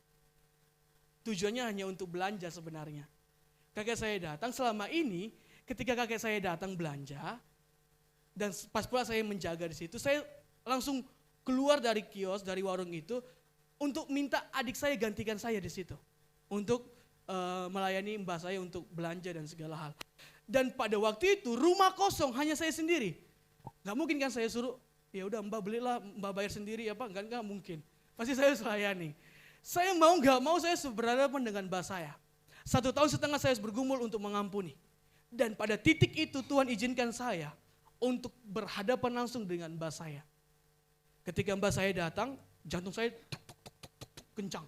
tujuannya hanya untuk belanja sebenarnya. Kakek saya datang, selama ini ketika kakek saya datang belanja, dan pas pula saya menjaga di situ, saya langsung keluar dari kios, dari warung itu, untuk minta adik saya gantikan saya di situ. Untuk melayani mbah saya untuk belanja dan segala hal. Dan pada waktu itu rumah kosong, hanya saya sendiri. Gak mungkin kan saya suruh, ya udah mbak belilah, mbak bayar sendiri apa, enggak mungkin. Pasti saya melayani. Saya mau gak mau saya berhadapan dengan mbah saya. 1,5 tahun saya bergumul untuk mengampuni. Dan pada titik itu Tuhan izinkan saya untuk berhadapan langsung dengan mbah saya. Ketika mbah saya datang, jantung saya kencang.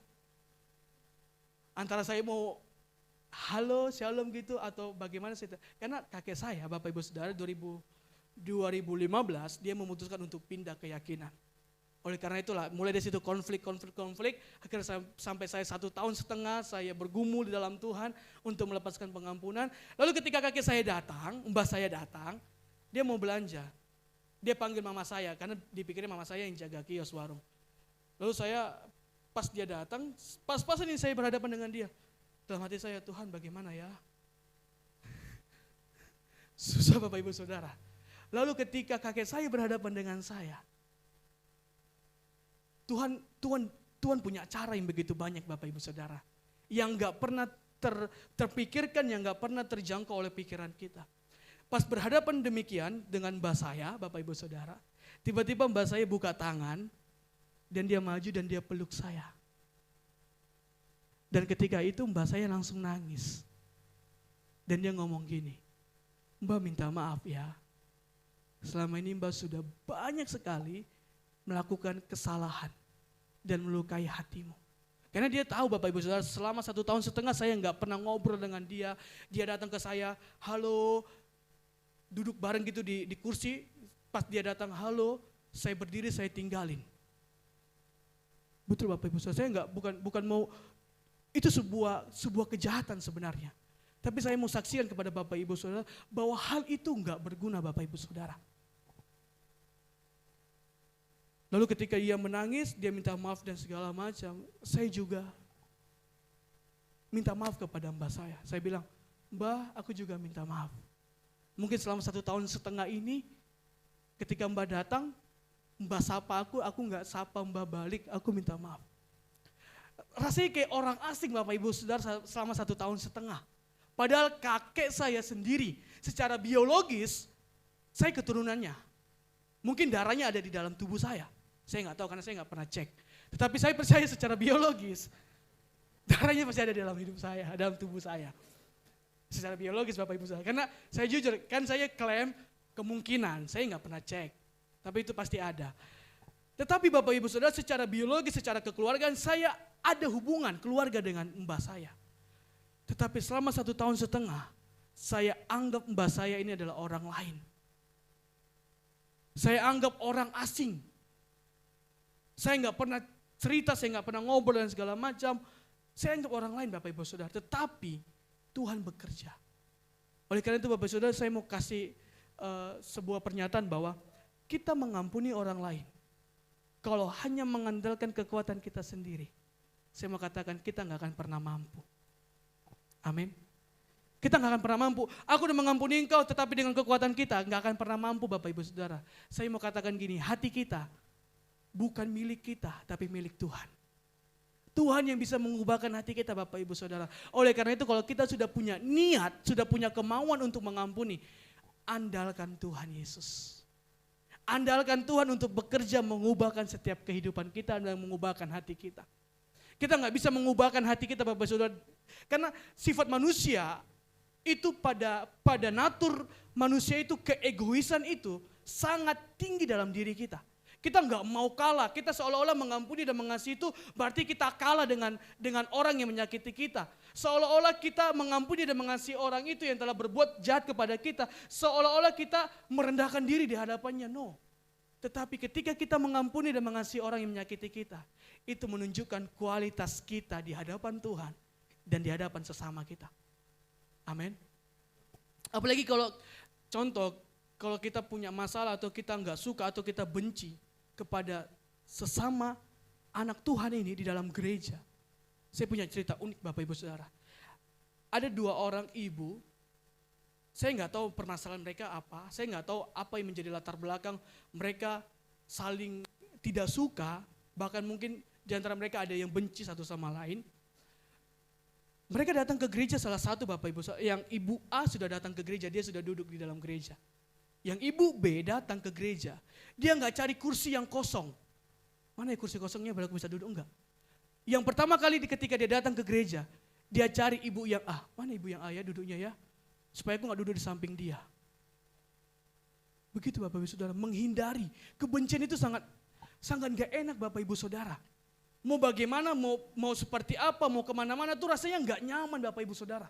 Antara saya mau halo, shalom gitu atau bagaimana saya. Karena kakek saya, Bapak Ibu Saudara, 2015 dia memutuskan untuk pindah keyakinan. Oleh karena itulah mulai dari situ konflik, akhirnya sampai saya 1,5 tahun saya bergumul di dalam Tuhan untuk melepaskan pengampunan. Lalu ketika kakek saya datang, mbah saya datang, dia mau belanja. Dia panggil mama saya karena dipikirnya mama saya yang jaga kios warung. Lalu saya pas dia datang, pas-pasan ini saya berhadapan dengan dia. Dalam hati saya, Tuhan bagaimana ya? Susah Bapak Ibu Saudara. Lalu ketika kakek saya berhadapan dengan saya, Tuhan punya cara yang begitu banyak Bapak Ibu Saudara. Yang gak pernah terpikirkan, yang gak pernah terjangkau oleh pikiran kita. Pas berhadapan demikian dengan mbah saya, Bapak Ibu Saudara, tiba-tiba mbah saya buka tangan, dan dia maju dan dia peluk saya. Dan ketika itu mbah saya langsung nangis. Dan dia ngomong gini, Mbah minta maaf ya. Selama ini Mbah sudah banyak sekali melakukan kesalahan dan melukai hatimu. Karena dia tahu Bapak Ibu Saudara, selama 1,5 tahun saya nggak pernah ngobrol dengan dia. Dia datang ke saya, halo, duduk bareng gitu di kursi. Pas dia datang, halo, saya berdiri, saya tinggalin. Betul Bapak Ibu Saudara, saya bukan mau, itu sebuah kejahatan sebenarnya. Tapi saya mau saksikan kepada Bapak Ibu Saudara bahwa hal itu enggak berguna Bapak Ibu Saudara. Lalu ketika ia menangis, dia minta maaf dan segala macam. Saya juga minta maaf kepada mbah saya. Saya bilang, Mbah aku juga minta maaf. Mungkin selama 1,5 tahun ini, ketika Mbah datang, Mbah sapa aku enggak sapa Mbah balik, aku minta maaf. Rasanya kayak orang asing Bapak Ibu Saudara selama 1,5 tahun. Padahal kakek saya sendiri secara biologis, saya keturunannya. Mungkin darahnya ada di dalam tubuh saya. Saya nggak tahu karena saya nggak pernah cek. Tetapi saya percaya secara biologis, darahnya pasti ada di dalam hidup saya, dalam tubuh saya. Secara biologis Bapak Ibu Saudara. Karena saya jujur, kan saya klaim kemungkinan, saya nggak pernah cek. Tapi itu pasti ada. Tetapi Bapak Ibu Saudara secara biologis, secara kekeluargaan saya ada hubungan keluarga dengan mbah saya. Tetapi selama 1,5 tahun, saya anggap mbah saya ini adalah orang lain. Saya anggap orang asing. Saya nggak pernah cerita, saya nggak pernah ngobrol dan segala macam. Saya anggap orang lain Bapak Ibu Saudara. Tetapi Tuhan bekerja. Oleh karena itu Bapak Saudara, saya mau kasih sebuah pernyataan bahwa kita mengampuni orang lain. Kalau hanya mengandalkan kekuatan kita sendiri, saya mau katakan kita nggak akan pernah mampu. Amin. Kita nggak akan pernah mampu. Aku udah mengampuni engkau, tetapi dengan kekuatan kita nggak akan pernah mampu Bapak Ibu Saudara. Saya mau katakan gini, hati kita bukan milik kita, tapi milik Tuhan. Tuhan yang bisa mengubahkan hati kita Bapak Ibu Saudara. Oleh karena itu kalau kita sudah punya niat, sudah punya kemauan untuk mengampuni, andalkan Tuhan Yesus. Andalkan Tuhan untuk bekerja mengubahkan setiap kehidupan kita dan mengubahkan hati kita. Kita nggak bisa mengubahkan hati kita Bapak Saudara, karena sifat manusia itu pada natur manusia itu, keegoisan itu sangat tinggi dalam diri kita. Kita nggak mau kalah, kita seolah-olah mengampuni dan mengasihi itu berarti kita kalah dengan orang yang menyakiti kita. Seolah-olah kita mengampuni dan mengasihi orang itu yang telah berbuat jahat kepada kita, seolah-olah kita merendahkan diri di hadapannya. No. Tetapi ketika kita mengampuni dan mengasihi orang yang menyakiti kita, itu menunjukkan kualitas kita di hadapan Tuhan dan di hadapan sesama kita. Amin. Apalagi kalau contoh, kalau kita punya masalah atau kita nggak suka atau kita benci kepada sesama anak Tuhan ini di dalam gereja. Saya punya cerita unik Bapak Ibu Saudara. Ada 2 orang ibu, saya nggak tahu permasalahan mereka apa, saya nggak tahu apa yang menjadi latar belakang mereka saling tidak suka, bahkan mungkin di antara mereka ada yang benci satu sama lain. Mereka datang ke gereja salah satu Bapak Ibu, yang ibu A sudah datang ke gereja, dia sudah duduk di dalam gereja. Yang ibu B datang ke gereja, dia nggak cari kursi yang kosong. Mana ya kursi kosongnya biar aku bisa duduk, enggak. Yang pertama kali ketika dia datang ke gereja, dia cari ibu yang A. Mana ibu yang A ya duduknya ya, supaya aku nggak duduk di samping dia. Begitu Bapak Ibu Saudara, menghindari. Kebencian itu sangat nggak enak Bapak Ibu Saudara. Mau bagaimana, mau seperti apa, mau kemana-mana tuh rasanya nggak nyaman Bapak Ibu Saudara.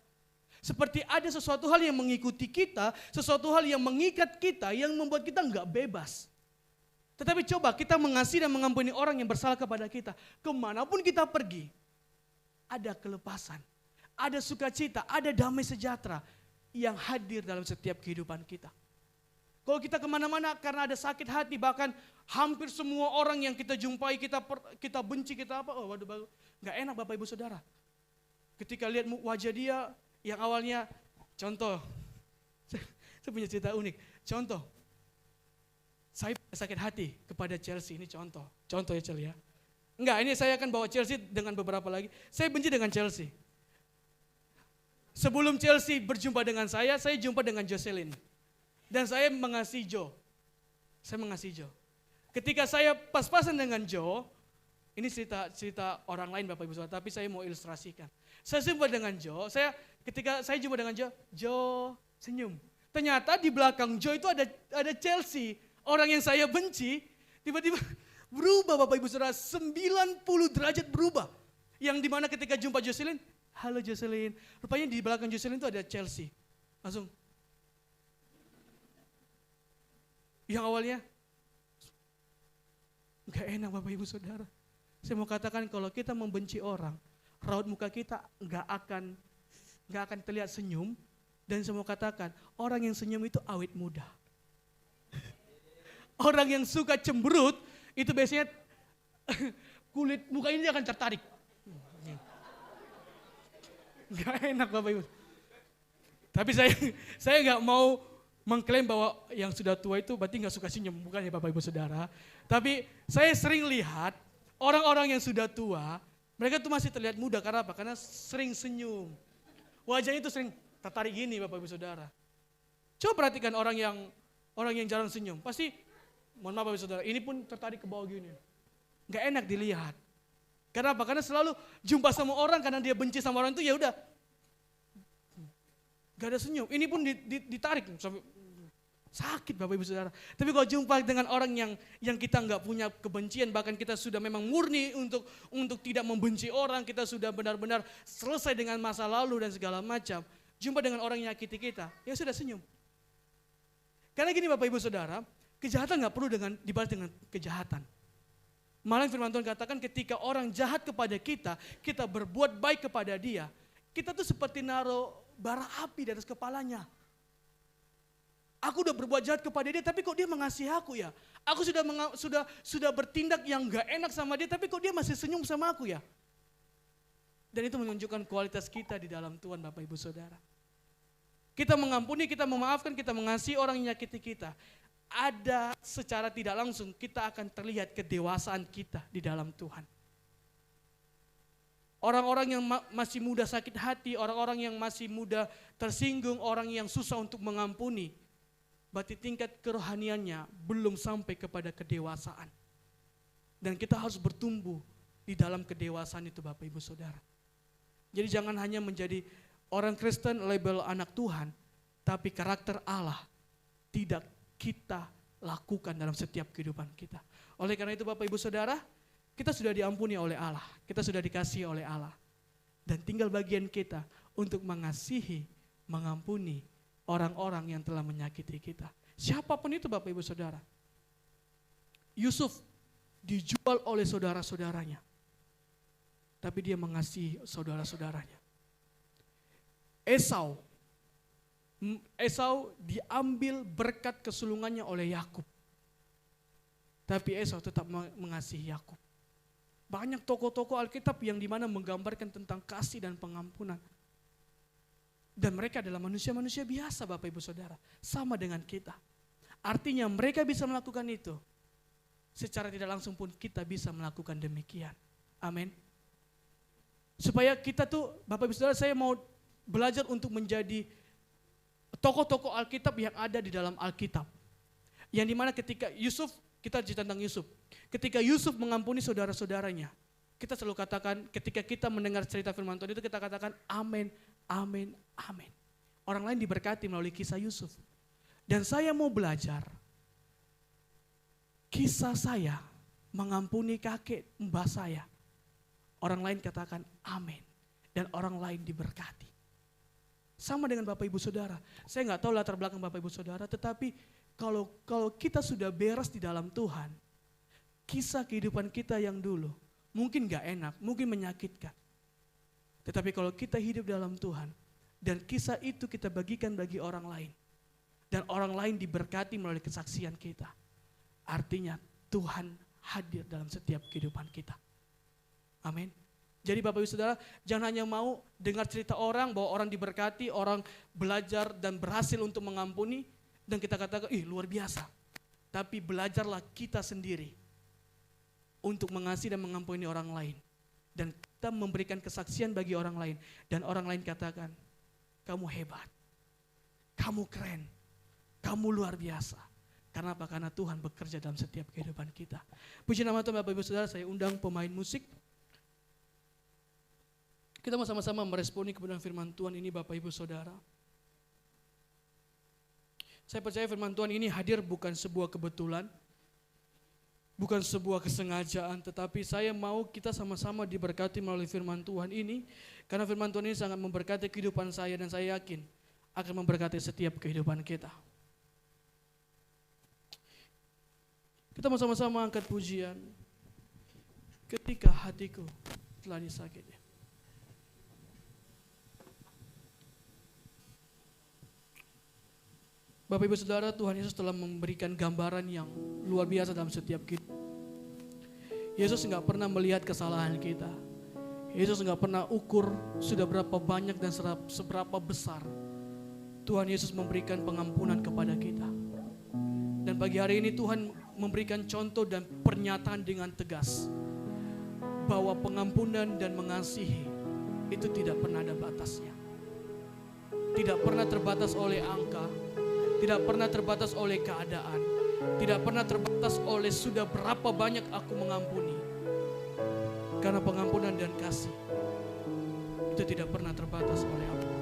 Seperti ada sesuatu hal yang mengikuti kita, sesuatu hal yang mengikat kita, yang membuat kita nggak bebas. Tetapi coba kita mengasihi dan mengampuni orang yang bersalah kepada kita. Kemanapun kita pergi, ada kelepasan, ada sukacita, ada damai sejahtera yang hadir dalam setiap kehidupan kita. Kalau kita kemana-mana karena ada sakit hati, bahkan hampir semua orang yang kita jumpai, kita benci, kita apa, oh waduh, gak enak Bapak Ibu Saudara. Ketika lihat wajah dia yang awalnya, contoh, saya punya cerita unik, contoh, saya sakit hati kepada Chelsea, ini contoh ya Chelsea ya. Enggak, ini saya akan bawa Chelsea dengan beberapa lagi, saya benci dengan Chelsea. Sebelum Chelsea berjumpa dengan saya jumpa dengan Jocelyn. Dan saya mengasihi Joe. Saya mengasihi Joe. Ketika saya pas-pasan dengan Joe, ini cerita orang lain Bapak Ibu Saudara, tapi saya mau ilustrasikan. Saya jumpa dengan Joe, ketika saya jumpa dengan Joe senyum. Ternyata di belakang Joe itu ada Chelsea, orang yang saya benci, tiba-tiba berubah Bapak Ibu Saudara, 90 derajat berubah. Yang dimana ketika jumpa Jocelyn, halo Jocelyn, rupanya di belakang Jocelyn itu ada Chelsea. Langsung, yang awalnya gak enak Bapak Ibu Saudara. Saya mau katakan kalau kita membenci orang, raut muka kita gak akan terlihat senyum. Dan saya mau katakan orang yang senyum itu awet muda. Orang yang suka cemberut itu biasanya kulit muka ini akan tertarik. Gak enak Bapak Ibu. Tapi saya gak mau mengklaim bahwa yang sudah tua itu berarti gak suka senyum, bukan ya Bapak Ibu Saudara. Tapi saya sering lihat orang-orang yang sudah tua, mereka tuh masih terlihat muda, karena apa? Karena sering senyum. Wajahnya itu sering tertarik gini Bapak Ibu Saudara. Coba perhatikan orang yang jarang senyum, pasti, mohon maaf Bapak Ibu Saudara, ini pun tertarik ke bawah gini. Gak enak dilihat. Karena apa? Karena selalu jumpa sama orang, karena dia benci sama orang itu ya udah. Gak ada senyum, ini pun ditarik sampai Sakit Bapak Ibu Saudara. Tapi kalau jumpa dengan orang yang kita nggak punya kebencian, bahkan kita sudah memang murni untuk tidak membenci orang, kita sudah benar-benar selesai dengan masa lalu dan segala macam. Jumpa dengan orang yang nyakiti kita, ya sudah senyum. Karena gini Bapak Ibu Saudara, kejahatan nggak perlu dibalas dengan kejahatan. Malah firman Tuhan katakan ketika orang jahat kepada kita, kita berbuat baik kepada dia, kita tuh seperti naruh bara api di atas kepalanya. Aku udah berbuat jahat kepada dia, tapi kok dia mengasihi aku ya? Aku sudah bertindak yang gak enak sama dia, tapi kok dia masih senyum sama aku ya? Dan itu menunjukkan kualitas kita di dalam Tuhan Bapak Ibu Saudara. Kita mengampuni, kita memaafkan, kita mengasihi orang yang nyakiti kita. Ada secara tidak langsung kita akan terlihat kedewasaan kita di dalam Tuhan. Orang-orang yang masih muda sakit hati, orang-orang yang masih muda tersinggung, orang yang susah untuk mengampuni, berarti tingkat kerohaniannya belum sampai kepada kedewasaan. Dan kita harus bertumbuh di dalam kedewasaan itu Bapak Ibu Saudara. Jadi jangan hanya menjadi orang Kristen label anak Tuhan, tapi karakter Allah tidak kita lakukan dalam setiap kehidupan kita. Oleh karena itu Bapak Ibu Saudara, kita sudah diampuni oleh Allah, kita sudah dikasihi oleh Allah. Dan tinggal bagian kita untuk mengasihi, mengampuni orang-orang yang telah menyakiti kita. Siapapun itu Bapak Ibu Saudara. Yusuf dijual oleh saudara-saudaranya, tapi dia mengasihi saudara-saudaranya. Esau diambil berkat kesulungannya oleh Yakub, tapi Esau tetap mengasihi Yakub. Banyak tokoh-tokoh Alkitab yang dimana menggambarkan tentang kasih dan pengampunan. Dan mereka adalah manusia-manusia biasa Bapak Ibu Saudara. Sama dengan kita. Artinya mereka bisa melakukan itu. Secara tidak langsung pun kita bisa melakukan demikian. Amin. Supaya kita tuh Bapak Ibu Saudara, saya mau belajar untuk menjadi tokoh-tokoh Alkitab yang ada di dalam Alkitab. Yang dimana ketika Yusuf, kita cerita tentang Yusuf. Ketika Yusuf mengampuni saudara-saudaranya, kita selalu katakan ketika kita mendengar cerita firman Tuhan itu kita katakan amin. Amin, amin. Orang lain diberkati melalui kisah Yusuf. Dan saya mau belajar kisah saya mengampuni kakek mbah saya. Orang lain katakan amin. Dan orang lain diberkati. Sama dengan Bapak Ibu Saudara. Saya nggak tahu latar belakang Bapak Ibu Saudara, tetapi kalau kita sudah beres di dalam Tuhan, kisah kehidupan kita yang dulu mungkin nggak enak, mungkin menyakitkan. Tetapi kalau kita hidup dalam Tuhan, dan kisah itu kita bagikan bagi orang lain, dan orang lain diberkati melalui kesaksian kita, artinya Tuhan hadir dalam setiap kehidupan kita. Amin. Jadi Bapak Ibu Saudara, jangan hanya mau dengar cerita orang bahwa orang diberkati, orang belajar dan berhasil untuk mengampuni, dan kita katakan, luar biasa. Tapi belajarlah kita sendiri untuk mengasihi dan mengampuni orang lain. Dan kita memberikan kesaksian bagi orang lain. Dan orang lain katakan, kamu hebat, kamu keren, kamu luar biasa. Karena apa? Karena Tuhan bekerja dalam setiap kehidupan kita. Puji nama Tuhan Bapak Ibu Saudara, saya undang pemain musik. Kita mau sama-sama meresponi kebenaran firman Tuhan ini Bapak Ibu Saudara. Saya percaya firman Tuhan ini hadir bukan sebuah kebetulan, bukan sebuah kesengajaan, tetapi saya mau kita sama-sama diberkati melalui firman Tuhan ini. Karena firman Tuhan ini sangat memberkati kehidupan saya dan saya yakin akan memberkati setiap kehidupan kita. Kita mau sama-sama angkat pujian. Ketika hatiku telah disakiti. Bapak Ibu Saudara, Tuhan Yesus telah memberikan gambaran yang luar biasa dalam setiap kita. Yesus enggak pernah melihat kesalahan kita. Yesus enggak pernah ukur sudah berapa banyak dan seberapa besar Tuhan Yesus memberikan pengampunan kepada kita. Dan pagi hari ini Tuhan memberikan contoh dan pernyataan dengan tegas bahwa pengampunan dan mengasihi itu tidak pernah ada batasnya. Tidak pernah terbatas oleh angka, tidak pernah terbatas oleh keadaan, tidak pernah terbatas oleh sudah berapa banyak aku mengampuni. Karena pengampunan dan kasih itu tidak pernah terbatas oleh apapun.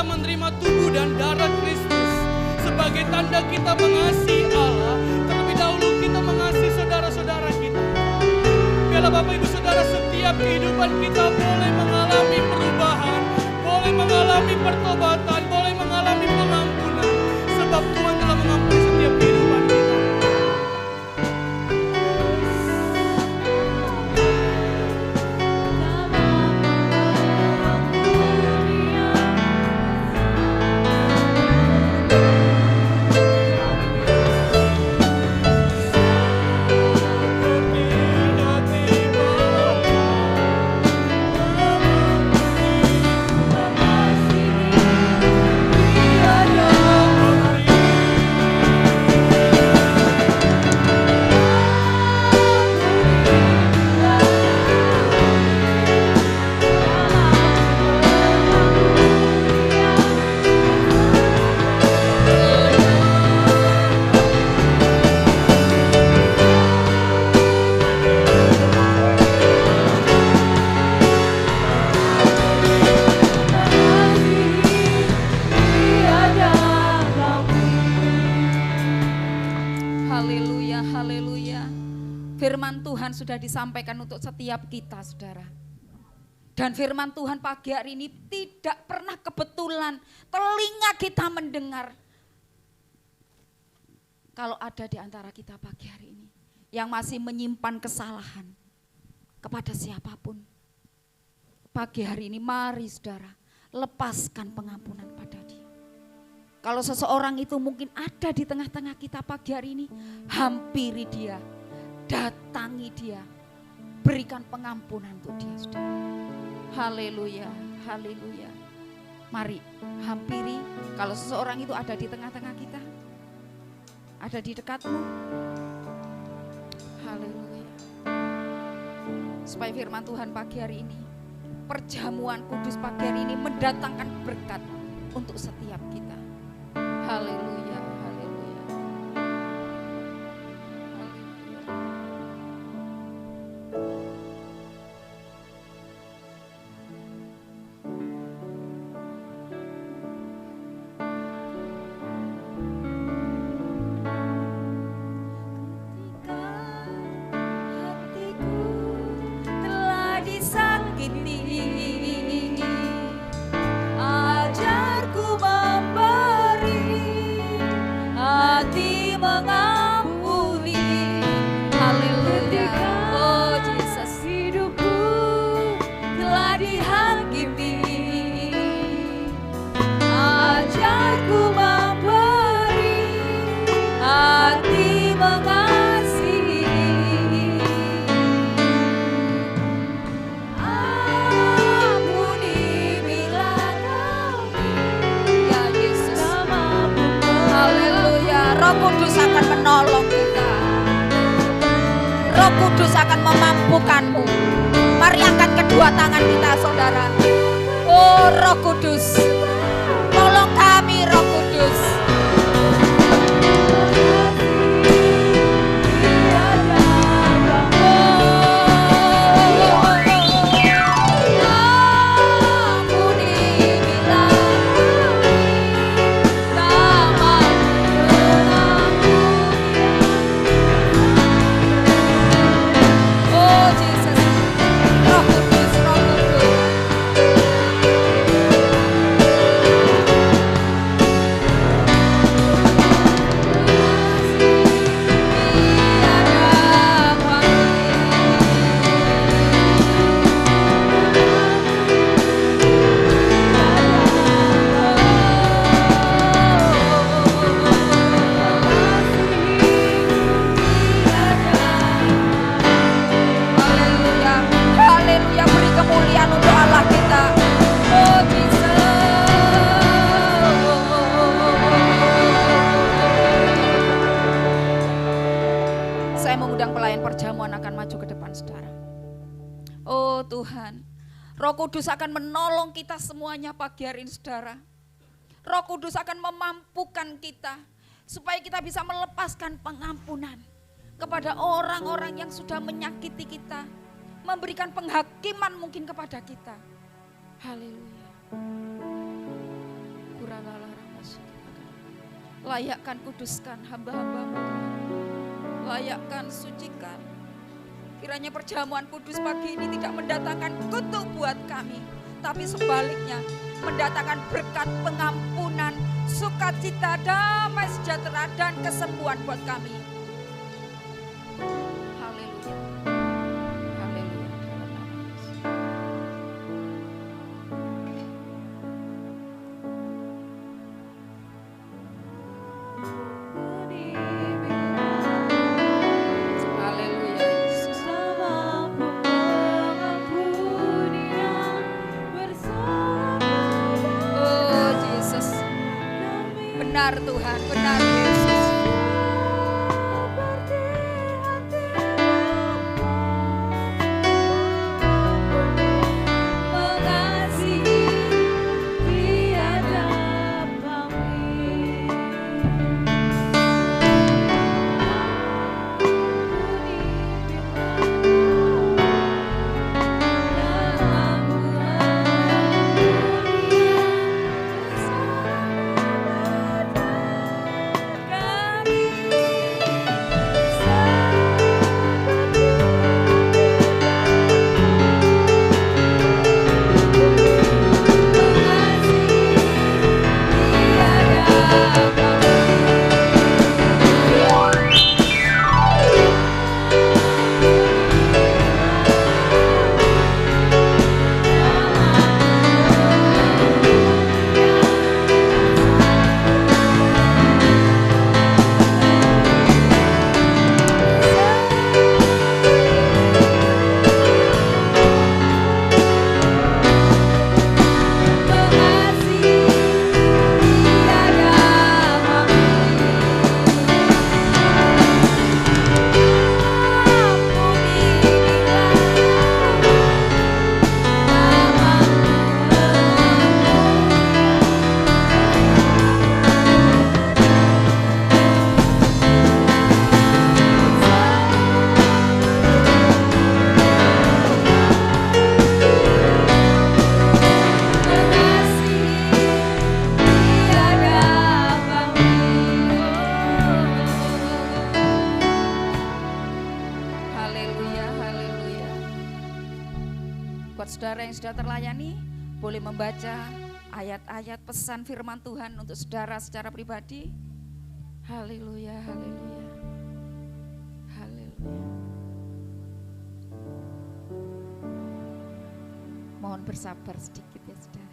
kita menerima tubuh dan darah Kristus sebagai tanda kita mengasihi Allah, terlebih dahulu kita mengasihi saudara-saudara kita. Biarlah Bapak Ibu Saudara, setiap kehidupan kita boleh mengalami perubahan, boleh mengalami pertobatan, boleh mengalami pengampunan, sebab Tuhan telah mengampuni setiap kehidupan kita.
Firman Tuhan sudah disampaikan untuk setiap kita, saudara. Dan firman Tuhan pagi hari ini tidak pernah kebetulan telinga kita mendengar. Kalau ada di antara kita pagi hari ini yang masih menyimpan kesalahan kepada siapapun, pagi hari ini mari saudara lepaskan pengampunan pada dia. Kalau seseorang itu mungkin ada di tengah-tengah kita pagi hari ini, hampiri dia. Datangi dia, berikan pengampunan untuk dia, saudara. Haleluya, haleluya. Mari hampiri. Kalau seseorang itu ada di tengah-tengah kita, ada di dekatmu, haleluya. Supaya firman Tuhan pagi hari ini, perjamuan kudus pagi hari ini mendatangkan berkat untuk setiap kita. Haleluya. Kudus akan memampukanmu. Mari angkat kedua tangan kita, saudara. Oh Roh Kudus, tolong kami Roh Kudus. Roh Kudus akan menolong kita semuanya pagi hari ini, saudara. Roh Kudus akan memampukan kita supaya kita bisa melepaskan pengampunan kepada orang-orang yang sudah menyakiti kita, memberikan penghakiman mungkin kepada kita. Haleluya. Layakkan, kuduskan hamba-hambamu Tuhan. Layakkan, sucikan. Kiranya perjamuan kudus pagi ini tidak mendatangkan kutuk buat kami, tapi sebaliknya mendatangkan berkat, pengampunan, sukacita, damai sejahtera, dan kesembuhan buat kami. Haleluya. Haleluya. Dalam nama Yesus. Haleluya Yesus. Oh Yesus. Benar Tuhan, benar Yesus. Buat saudara yang sudah terlayani, boleh membaca ayat-ayat pesan firman Tuhan untuk saudara secara pribadi. Haleluya, haleluya, haleluya. Mohon bersabar sedikit ya saudara.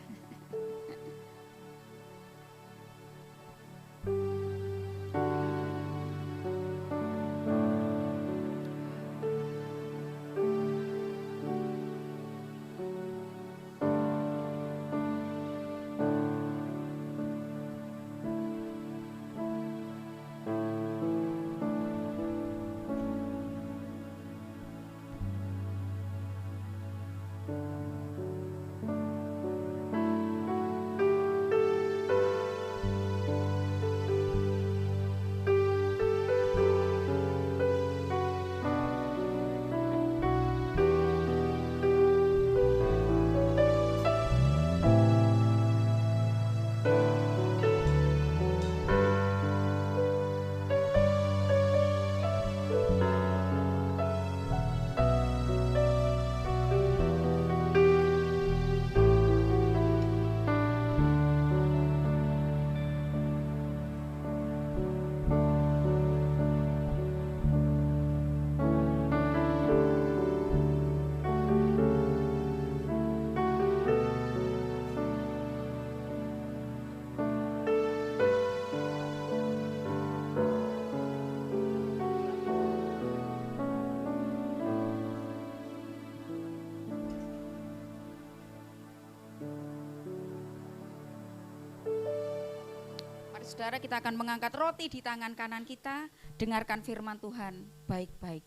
Saudara, kita akan mengangkat roti di tangan kanan kita, dengarkan firman Tuhan baik-baik.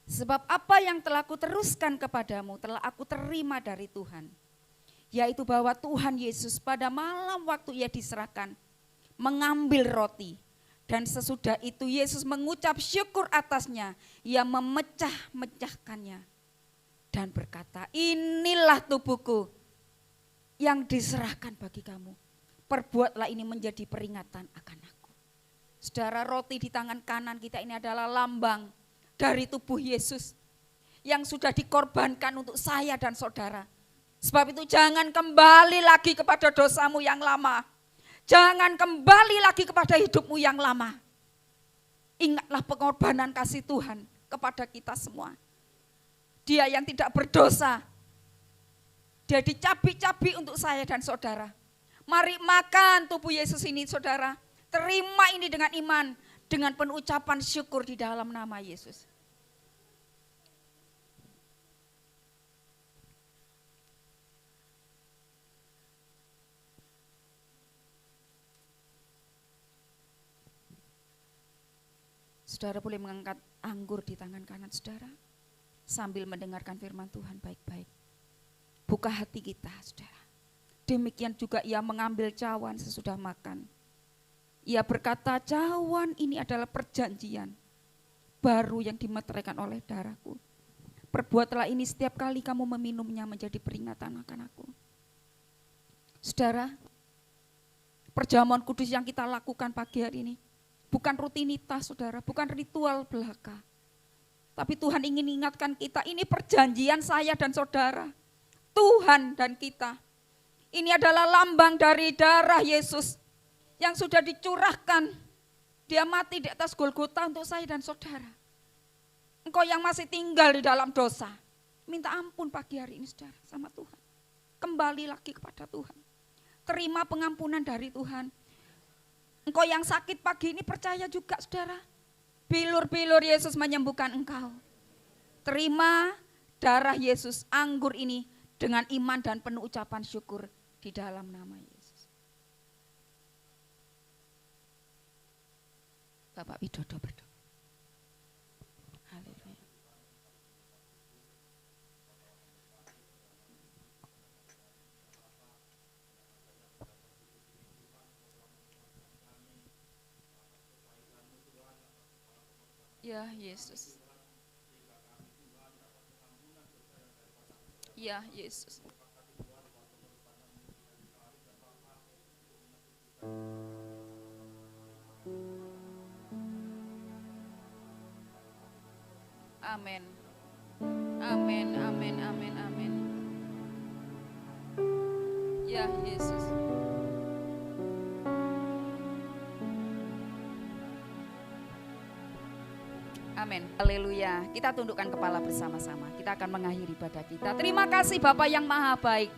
Sebab apa yang telah kuteruskan kepadamu telah aku terima dari Tuhan, yaitu bahwa Tuhan Yesus pada malam waktu ia diserahkan mengambil roti, dan sesudah itu Yesus mengucap syukur atasnya, ia memecah-mecahkannya dan berkata, inilah tubuhku yang diserahkan bagi kamu. perbuatlah ini menjadi peringatan akan aku. Saudara, roti di tangan kanan kita ini adalah lambang dari tubuh Yesus yang sudah dikorbankan untuk saya dan saudara. Sebab itu jangan kembali lagi kepada dosamu yang lama. Jangan kembali lagi kepada hidupmu yang lama. Ingatlah pengorbanan kasih Tuhan kepada kita semua. Dia yang tidak berdosa, dia dicabik-cabik untuk saya dan saudara. Mari makan tubuh Yesus ini saudara. Terima ini dengan iman, dengan penuh ucapan syukur di dalam nama Yesus. Saudara boleh mengangkat anggur di tangan kanan saudara sambil mendengarkan firman Tuhan baik-baik. Buka hati kita saudara. Demikian juga ia mengambil cawan sesudah makan. Ia berkata, cawan ini adalah perjanjian baru yang dimeteraikan oleh darahku. Perbuatlah ini setiap kali kamu meminumnya menjadi peringatan akan aku. Saudara, perjamuan kudus yang kita lakukan pagi hari ini bukan rutinitas saudara, bukan ritual belaka. Tapi Tuhan ingin ingatkan kita, ini perjanjian saya dan saudara, Tuhan dan kita. Ini adalah lambang dari darah Yesus yang sudah dicurahkan. Dia mati di atas Golgota untuk saya dan saudara. Engkau yang masih tinggal di dalam dosa, minta ampun pagi hari ini saudara sama Tuhan. Kembali lagi kepada Tuhan. Terima pengampunan dari Tuhan. Engkau yang sakit pagi ini percaya juga saudara. Bilur-bilur Yesus menyembuhkan engkau. Terima darah Yesus, anggur ini dengan iman dan penuh ucapan syukur di dalam nama Yesus. Bapak Widodo berdoa. Haleluya. Ya Yesus. Ya Yesus. Amin. Amin, amin, amin, amin. Ya Yesus. Amin. Haleluya. Kita tundukkan kepala bersama-sama. Kita akan mengakhiri ibadah kita. Terima kasih Bapa yang Maha Baik.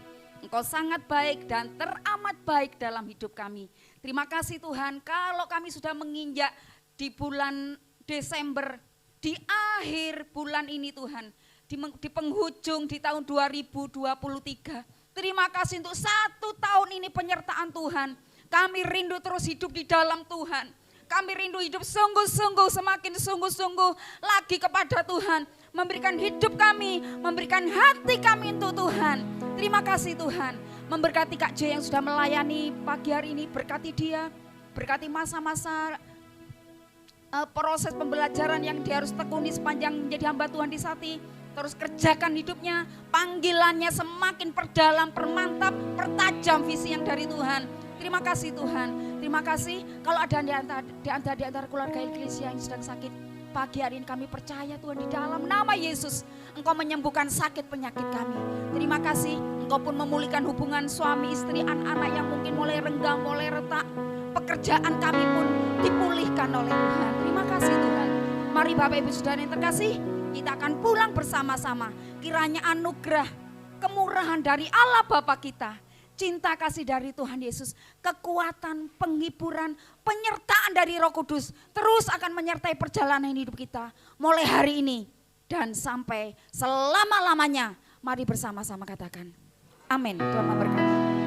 Engkau sangat baik dan teramat baik dalam hidup kami. Terima kasih Tuhan, kalau kami sudah menginjak di bulan Desember, di akhir bulan ini Tuhan, di penghujung di tahun 2023. Terima kasih untuk 1 tahun ini penyertaan Tuhan. Kami rindu terus hidup di dalam Tuhan. Kami rindu hidup sungguh-sungguh, semakin sungguh-sungguh lagi kepada Tuhan. Memberikan hidup kami, memberikan hati kami untuk Tuhan. Terima kasih Tuhan. Memberkati Kak J yang sudah melayani pagi hari ini, berkati dia. Berkati masa-masa proses pembelajaran yang dia harus tekuni sepanjang menjadi hamba Tuhan di Sati. Terus kerjakan hidupnya, panggilannya semakin perdalam, permantap, pertajam visi yang dari Tuhan. Terima kasih Tuhan, terima kasih. Kalau ada di antara keluarga Iglesia yang sedang sakit, pagi hari ini kami percaya Tuhan di dalam nama Yesus, Engkau menyembuhkan sakit penyakit kami. Terima kasih, Engkau pun memulihkan hubungan suami istri, anak-anak yang mungkin mulai renggang, mulai retak. Pekerjaan kami pun dipulihkan oleh Tuhan. Terima kasih Tuhan. Mari Bapak Ibu Saudara yang terkasih, kita akan pulang bersama-sama. Kiranya anugerah, kemurahan dari Allah Bapa kita, cinta kasih dari Tuhan Yesus, kekuatan, penghiburan, penyertaan dari Roh Kudus terus akan menyertai perjalanan hidup kita mulai hari ini dan sampai selama-lamanya. Mari bersama-sama katakan amin. Tuhan memberkati.